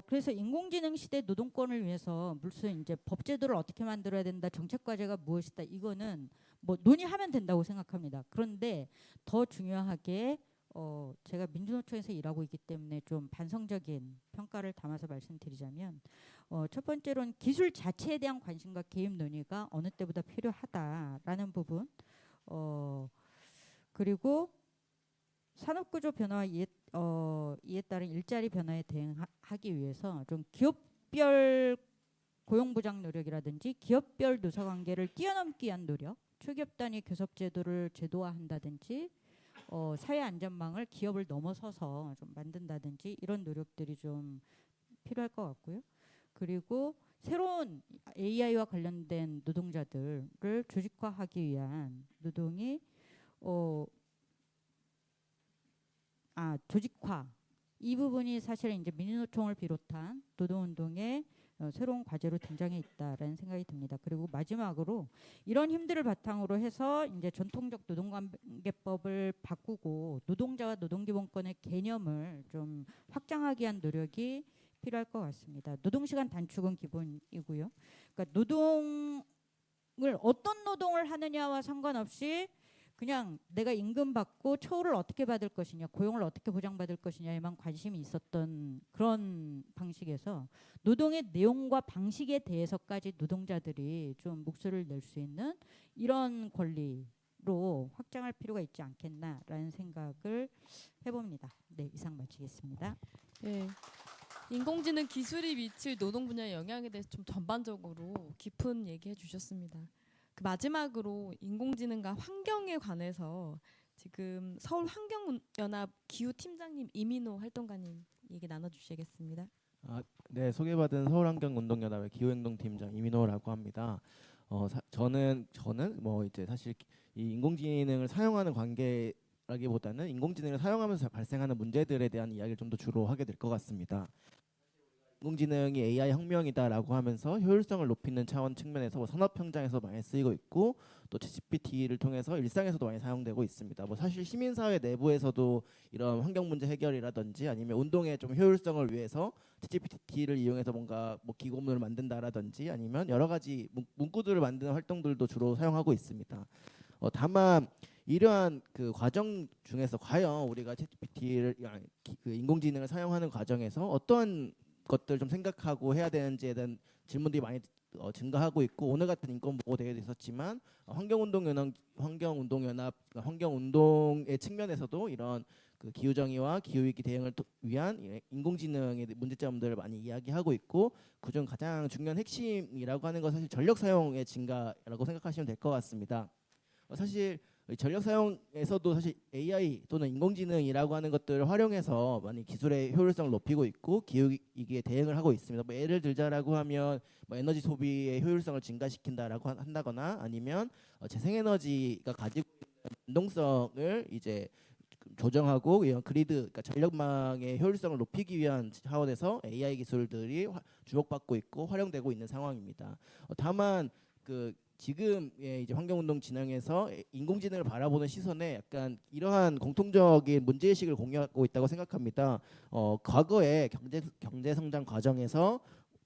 그래서 인공지능 시대 노동권을 위해서 무슨 이제 법제도를 어떻게 만들어야 된다, 정책 과제가 무엇이다, 이거는 뭐 논의하면 된다고 생각합니다. 그런데 더 중요하게 제가 민주노총에서 일하고 있기 때문에 좀 반성적인 평가를 담아서 말씀드리자면, 첫 번째로는 기술 자체에 대한 관심과 개입 논의가 어느 때보다 필요하다라는 부분, 그리고 산업구조 변화 이에 따른 일자리 변화에 대응하기 위해서 좀 기업별 고용보장 노력이라든지 기업별 노사관계를 뛰어넘기 위한 노력, 초기업 단위 교섭제도를 제도화한다든지 사회 안전망을 기업을 넘어서서 좀 만든다든지 이런 노력들이 좀 필요할 것 같고요. 그리고 새로운 AI와 관련된 노동자들을 조직화하기 위한 노동이 조직화 이 부분이 사실 이제 민주노총을 비롯한 노동운동의 새로운 과제로 등장해 있다라는 생각이 듭니다. 그리고 마지막으로 이런 힘들을 바탕으로 해서 이제 전통적 노동관계법을 바꾸고 노동자와 노동기본권의 개념을 좀 확장하기 위한 노력이 필요할 것 같습니다. 노동시간 단축은 기본이고요. 그러니까 노동을 어떤 노동을 하느냐와 상관없이 그냥 내가 임금 받고 처우를 어떻게 받을 것이냐, 고용을 어떻게 보장받을 것이냐에만 관심이 있었던 그런 방식에서 노동의 내용과 방식에 대해서까지 노동자들이 좀 목소리를 낼 수 있는 이런 권리로 확장할 필요가 있지 않겠나라는 생각을 해봅니다. 네, 이상 마치겠습니다. 네. 인공지능 기술이 미칠 노동 분야의 영향에 대해서 좀 전반적으로 깊은 얘기해 주셨습니다. 그 마지막으로 인공지능과 환경에 관해서 지금 서울 환경연합 기후팀장님 이민호 활동가님 얘기 나눠주시겠습니다. 네, 소개받은 서울환경운동연합의 기후행동팀장 이민호라고 합니다. 저는 뭐 이제 사실 이 인공지능을 사용하는 관계라기보다는 인공지능을 사용하면서 발생하는 문제들에 대한 이야기를 좀 더 주로 하게 될 것 같습니다. 인공지능이 AI 혁명이다라고 하면서 효율성을 높이는 차원 측면에서 뭐 산업 현장에서 많이 쓰이고 있고 또 챗GPT를 통해서 일상에서도 많이 사용되고 있습니다. 뭐 사실 시민사회 내부에서도 이런 환경 문제 해결이라든지 아니면 운동의 좀 효율성을 위해서 챗GPT를 이용해서 뭔가 뭐 기고문을 만든다라든지 아니면 여러 가지 문구들을 만드는 활동들도 주로 사용하고 있습니다. 다만 이러한 그 과정 중에서 과연 우리가 챗GPT를 그 인공지능을 사용하는 과정에서 어떤 것들 좀 생각하고 해야 되는지에 대한 질문들이 많이 증가하고 있고 오늘 같은 인권 보고 대회도 있었지만 환경운동의 측면에서도 이런 그 기후정의와 기후위기 대응을 위한 인공지능의 문제점들을 많이 이야기하고 있고 그중 가장 중요한 핵심이라고 하는 것은 사실 전력 사용의 증가라고 생각하시면 될 것 같습니다. 사실 전력 사용에서도 사실 AI 또는 인공지능이라고 하는 것들을 활용해서 많이 기술의 효율성을 높이고 있고 기후위기에 대응을 하고 있습니다. 뭐 예를 들자라고 하면 뭐 에너지 소비의 효율성을 증가시킨다라고 한다거나 아니면 재생에너지가 가지고 있는 변동성을 이제 조정하고 이런 그리드, 그러니까 전력망의 효율성을 높이기 위한 차원에서 AI 기술들이 주목받고 있고 활용되고 있는 상황입니다. 다만 그 지금의 이제 환경운동 진영에서 인공지능을 바라보는 시선에 약간 이러한 공통적인 문제의식을 공유하고 있다고 생각합니다. 과거의 경제 성장 과정에서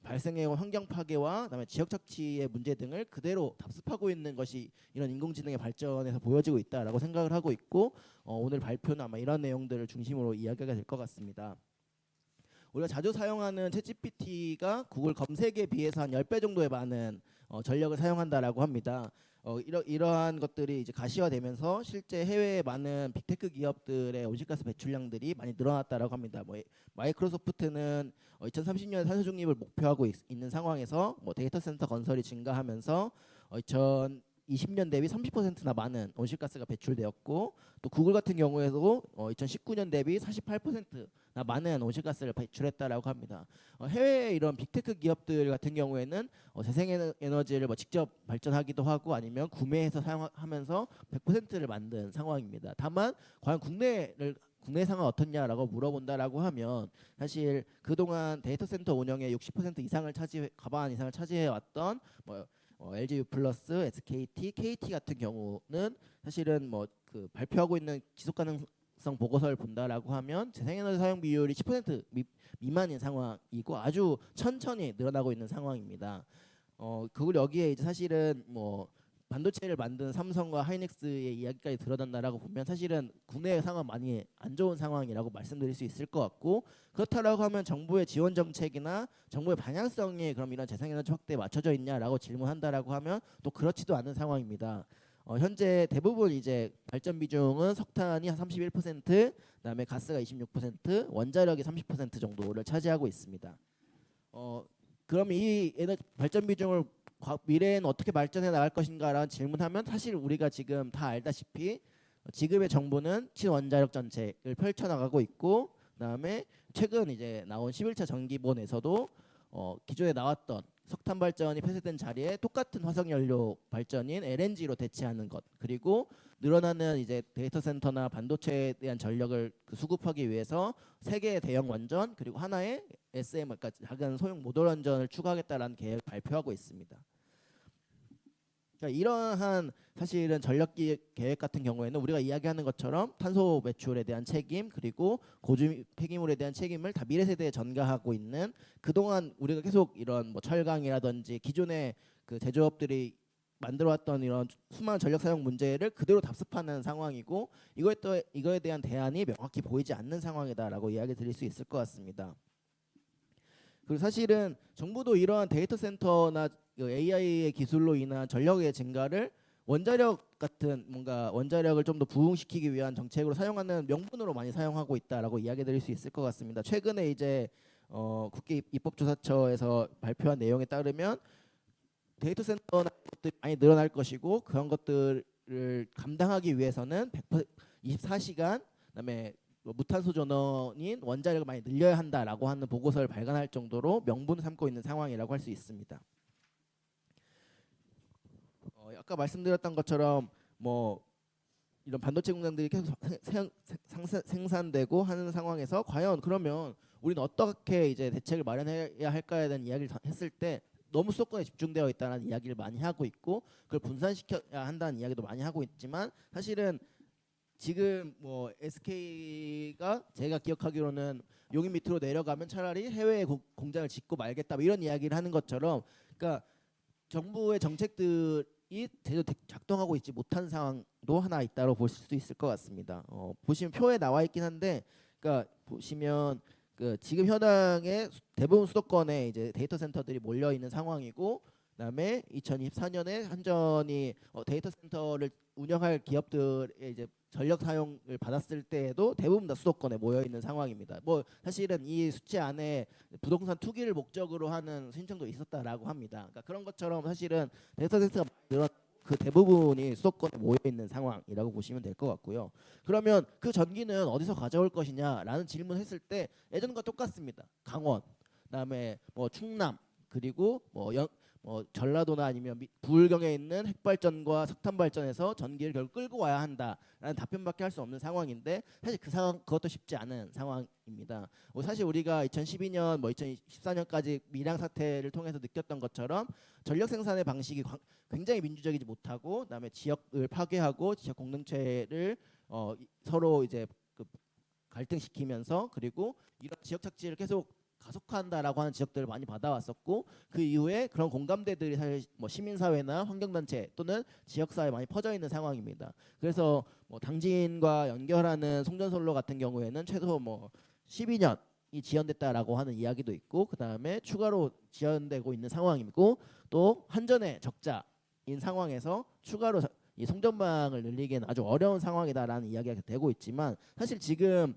발생해온 환경 파괴와 그다음에 지역 착취의 문제 등을 그대로 답습하고 있는 것이 이런 인공지능의 발전에서 보여지고 있다라고 생각을 하고 있고 오늘 발표는 아마 이런 내용들을 중심으로 이야기가 될 것 같습니다. 우리가 자주 사용하는 챗GPT가 구글 검색에 비해서 한 10배 정도의 많은 전력을 사용한다라고 합니다. 이러한 것들이 이제 가시화되면서 실제 해외의 많은 빅테크 기업들의 온실가스 배출량들이 많이 늘어났다라고 합니다. 뭐 마이크로소프트는 2030년에 탄소 중립을 목표하고 있는 상황에서 뭐 데이터 센터 건설이 증가하면서 2020년 대비 30%나 많은 온실가스가 배출되었고 또 구글 같은 경우에도 2019년 대비 48%나 많은 온실가스를 배출했다라고 합니다. 해외 이런 빅테크 기업들 같은 경우에는 재생에너지를 뭐 직접 발전하기도 하고 아니면 구매해서 사용하면서 100%를 만든 상황입니다. 다만 과연 국내 상황 어떻냐라고 물어본다라고 하면 사실 그동안 데이터 센터 운영의 60% 이상을 과반 이상을 차지해 왔던 LG U+, SKT, KT 같은 경우는 사실은 뭐 그 발표하고 있는 지속 가능성 보고서를 본다라고 하면 재생에너지 사용 비율이 10% 미만인 상황이고 아주 천천히 늘어나고 있는 상황입니다. 그걸 여기에 이제 사실은 뭐 반도체를 만든 삼성과 하이닉스의 이야기까지 드러난다라고 보면 사실은 국내 상황 많이 안 좋은 상황이라고 말씀드릴 수 있을 것 같고 그렇다라고 하면 정부의 지원 정책이나 정부의 방향성이 그럼 이런 재생에너지 확대에 맞춰져 있냐라고 질문한다라고 하면 또 그렇지도 않은 상황입니다. 현재 대부분 이제 발전 비중은 석탄이 한 31%, 그다음에 가스가 26%, 원자력이 30% 정도를 차지하고 있습니다. 그럼 이 발전 비중을 미래에는 어떻게 발전해 나갈 것인가라는 질문하면 사실 우리가 지금 다 알다시피 지금의 정부는 친원자력 정책을 펼쳐나가고 있고, 그다음에 최근 이제 나온 11차 정기본에서도 기존에 나왔던 석탄 발전이 폐쇄된 자리에 똑같은 화석 연료 발전인 LNG로 대체하는 것, 그리고 늘어나는 이제 데이터 센터나 반도체에 대한 전력을 수급하기 위해서 세 개의 대형 원전 그리고 하나의 SM, 그러니까 작은 소형 모듈 원전을 추가하겠다라는 계획을 발표하고 있습니다. 그러니까 이러한 사실은 전력 계획 같은 경우에는 우리가 이야기하는 것처럼 탄소 배출에 대한 책임 그리고 고주 폐기물에 대한 책임을 다 미래 세대에 전가하고 있는, 그동안 우리가 계속 이런 뭐 철강이라든지 기존의 그 제조업들이 만들어왔던 이런 수많은 전력 사용 문제를 그대로 답습하는 상황이고, 이거에 대한 대안이 명확히 보이지 않는 상황이다라고 이야기 드릴 수 있을 것 같습니다. 그리고 사실은 정부도 이러한 데이터 센터나 AI의 기술로 인한 전력의 증가를 원자력 같은 뭔가 원자력을 좀 더 부흥시키기 위한 정책으로 사용하는 명분으로 많이 사용하고 있다라고 이야기 드릴 수 있을 것 같습니다. 최근에 이제 국회 입법조사처에서 발표한 내용에 따르면 데이터 센터나 것들이 많이 늘어날 것이고, 그런 것들을 감당하기 위해서는 24시간 그다음에 무탄소 전원인 원자력을 많이 늘려야 한다라고 하는 보고서를 발간할 정도로 명분을 삼고 있는 상황이라고 할 수 있습니다. 아까 말씀드렸던 것처럼 뭐 이런 반도체 공장들이 계속 생산되고 하는 상황에서 과연 그러면 우리는 어떻게 이제 대책을 마련해야 할까에 대한 이야기를 했을 때 너무 수도권에 집중되어 있다는 이야기를 많이 하고 있고, 그걸 분산시켜야 한다는 이야기도 많이 하고 있지만, 사실은 지금 뭐 SK가 제가 기억하기로는 용인 밑으로 내려가면 차라리 해외에 공장을 짓고 말겠다, 뭐 이런 이야기를 하는 것처럼, 그러니까 정부의 정책들이 제대로 작동하고 있지 못한 상황도 하나 있다고 보실 수 있을 것 같습니다. 보시면 표에 나와 있긴 한데, 그러니까 보시면 그 지금 현황에 대부분 수도권에 이제 데이터 센터들이 몰려 있는 상황이고, 그다음에 2024년에 한전이 데이터 센터를 운영할 기업들의 이제 전력 사용을 받았을 때에도 대부분 다 수도권에 모여 있는 상황입니다. 뭐 사실은 이 수치 안에 부동산 투기를 목적으로 하는 신청도 있었다라고 합니다. 그러니까 그런 것처럼 사실은 데이터 센터가 늘어 그 대부분이 수도권에 모여 있는 상황이라고 보시면 될 것 같고요. 그러면 그 전기는 어디서 가져올 것이냐라는 질문했을 때 예전과 똑같습니다. 강원, 그다음에 뭐 충남, 그리고 뭐 전라도나 아니면 부울경에 있는 핵발전과 석탄발전에서 전기를 결국 끌고 와야 한다라는 답변밖에 할 수 없는 상황인데, 사실 그 상황 그것도 쉽지 않은 상황입니다. 사실 우리가 2012년 뭐 2014년까지 밀양 사태를 통해서 느꼈던 것처럼 전력 생산의 방식이 굉장히 민주적이지 못하고, 그다음에 지역을 파괴하고 지역 공동체를 서로 이제 갈등시키면서, 그리고 이런 지역 착취를 계속 가속화한다라고 하는 지적들을 많이 받아왔었고, 그 이후에 그런 공감대들이 사실 뭐 시민사회나 환경단체 또는 지역사회에 많이 퍼져 있는 상황입니다. 그래서 뭐 당진과 연결하는 송전선로 같은 경우에는 최소 뭐 12년이 지연됐다라고 하는 이야기도 있고, 그 다음에 추가로 지연되고 있는 상황이고, 또 한전의 적자인 상황에서 추가로 이 송전망을 늘리기에는 아주 어려운 상황이다라는 이야기가 되고 있지만, 사실 지금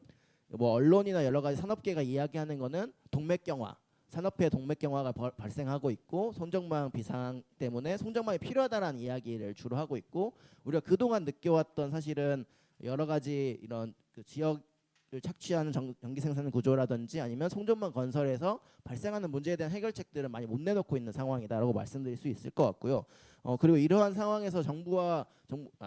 뭐 언론이나 여러 가지 산업계가 이야기하는 거는 동맥경화, 산업회 동맥경화가 발생하고 있고, 송전망 비상 때문에 송전망이 필요하다라는 이야기를 주로 하고 있고, 우리가 그동안 느껴왔던 사실은 여러 가지 이런 그 지역을 착취하는 전기 생산 구조라든지 아니면 송전망 건설에서 발생하는 문제에 대한 해결책들을 많이 못 내놓고 있는 상황이다라고 말씀드릴 수 있을 것 같고요. 그리고 이러한 상황에서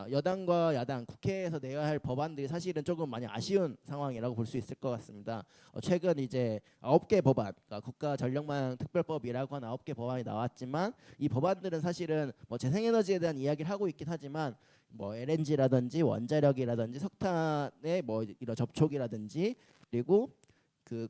여당과 야당, 국회에서 내야 할 법안들이 사실은 조금 많이 아쉬운 상황이라고 볼 수 있을 것 같습니다. 최근 이제 9개 법안, 그러니까 국가전력망 특별법이라고 하는 9개 법안이 나왔지만, 이 법안들은 사실은 뭐 재생에너지에 대한 이야기를 하고 있긴 하지만 뭐 LNG라든지 원자력이라든지 석탄의 뭐 이런 접촉이라든지, 그리고 그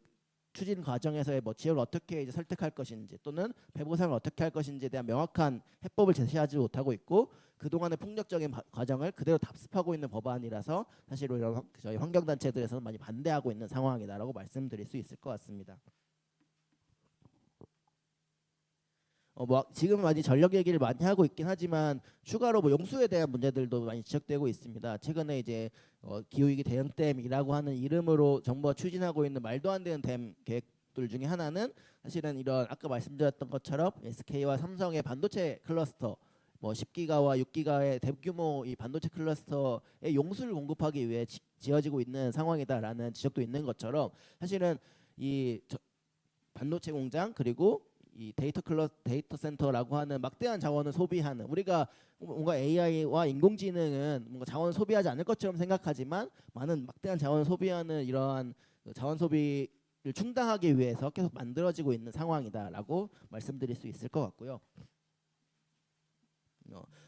추진 과정에서의 뭐 지역을 어떻게 이제 설득할 것인지 또는 배보상을 어떻게 할 것인지에 대한 명확한 해법을 제시하지 못하고 있고, 그동안의 폭력적인 과정을 그대로 답습하고 있는 법안이라서 사실 이런 저희 환경단체들에서는 많이 반대하고 있는 상황이다라고 말씀드릴 수 있을 것 같습니다. 뭐 지금 많이 전력 얘기를 많이 하고 있긴 하지만 추가로 뭐 용수에 대한 문제들도 많이 지적되고 있습니다. 최근에 이제 기후위기 대응댐이라고 하는 이름으로 정부가 추진하고 있는 말도 안 되는 댐 계획들 중에 하나는 사실은 이런 아까 말씀드렸던 것처럼 SK와 삼성의 반도체 클러스터 뭐 10기가와 6기가의 대규모 이 반도체 클러스터의 용수를 공급하기 위해 지어지고 있는 상황이다라는 지적도 있는 것처럼 사실은 반도체 공장 그리고 이 데이터 센터라고 하는 막대한 자원을 소비하는, 우리가 뭔가 AI와 인공지능은 뭔가 자원을 소비하지 않을 것처럼 생각하지만 많은 막대한 자원을 소비하는 이러한 자원 소비를 충당하기 위해서 계속 만들어지고 있는 상황이다라고 말씀드릴 수 있을 것 같고요.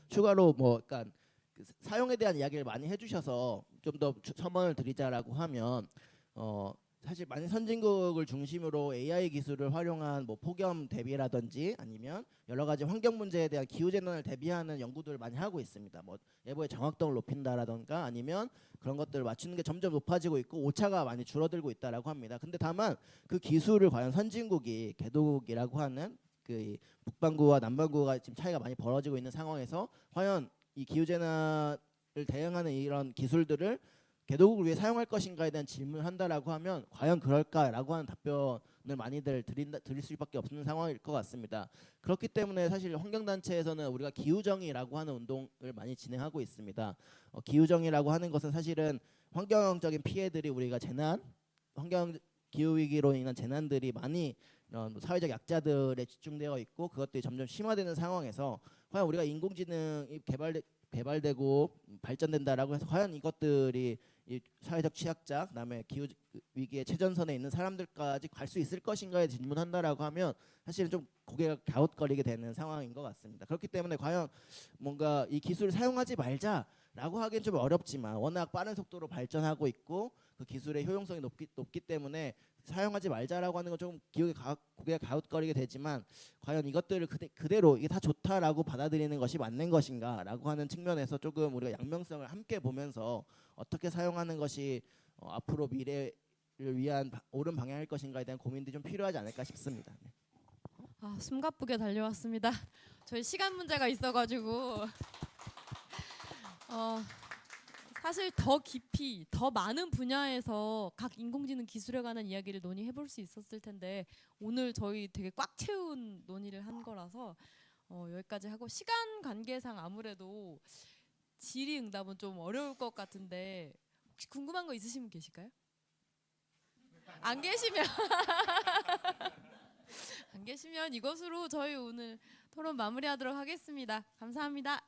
추가로 뭐 약간 그 사용에 대한 이야기를 많이 해주셔서 좀 더 첨언을 드리자라고 하면 사실 많은 선진국을 중심으로 AI 기술을 활용한 뭐 폭염 대비라든지 아니면 여러 가지 환경 문제에 대한 기후 재난을 대비하는 연구들을 많이 하고 있습니다. 뭐 예보의 정확도를 높인다라던가 아니면 그런 것들을 맞추는 게 점점 높아지고 있고 오차가 많이 줄어들고 있다라고 합니다. 근데 다만 그 기술을 과연 선진국이 개도국이라고 하는 그 북반구와 남반구가 지금 차이가 많이 벌어지고 있는 상황에서 과연 이 기후 재난을 대응하는 이런 기술들을 개도국을 위해 사용할 것인가에 대한 질문을 한다라고 하면 과연 그럴까라고 하는 답변을 많이들 드릴 수밖에 없는 상황일 것 같습니다. 그렇기 때문에 사실 환경단체에서는 우리가 기후정의라고 하는 운동을 많이 진행하고 있습니다. 기후정의라고 하는 것은 사실은 환경적인 피해들이 우리가 환경 기후위기로 인한 재난들이 많이 이런 사회적 약자들에 집중되어 있고 그것들이 점점 심화되는 상황에서 과연 우리가 인공지능이 개발되고 발전된다라고 해서 과연 이것들이 이 사회적 취약자, 그다음에 기후 위기의 최전선에 있는 사람들까지 갈 수 있을 것인가에 질문한다라고 하면 사실은 좀 고개가 갸웃거리게 되는 상황인 것 같습니다. 그렇기 때문에 과연 뭔가 이 기술을 사용하지 말자라고 하기엔 좀 어렵지만 워낙 빠른 속도로 발전하고 있고 그 기술의 효용성이 높기 때문에 사용하지 말자라고 하는 건 조금 고개가 갸웃거리게 되지만 과연 이것들을 그대로 이게 다 좋다라고 받아들이는 것이 맞는 것인가라고 하는 측면에서 조금 우리가 양면성을 함께 보면서 어떻게 사용하는 것이 앞으로 미래를 위한 옳은 방향일 것인가에 대한 고민들이 좀 필요하지 않을까 싶습니다. 네. 숨가쁘게 달려왔습니다. 저희 시간 문제가 있어가지고 사실 더 깊이 더 많은 분야에서 각 인공지능 기술에 관한 이야기를 논의해볼 수 있었을 텐데 오늘 저희 되게 꽉 채운 논의를 한 거라서 여기까지 하고 시간 관계상 아무래도 질의응답은 좀 어려울 것 같은데 혹시 궁금한 거 있으신 분 계실까요? 안 계시면 안 계시면 이것으로 저희 오늘 토론 마무리하도록 하겠습니다. 감사합니다.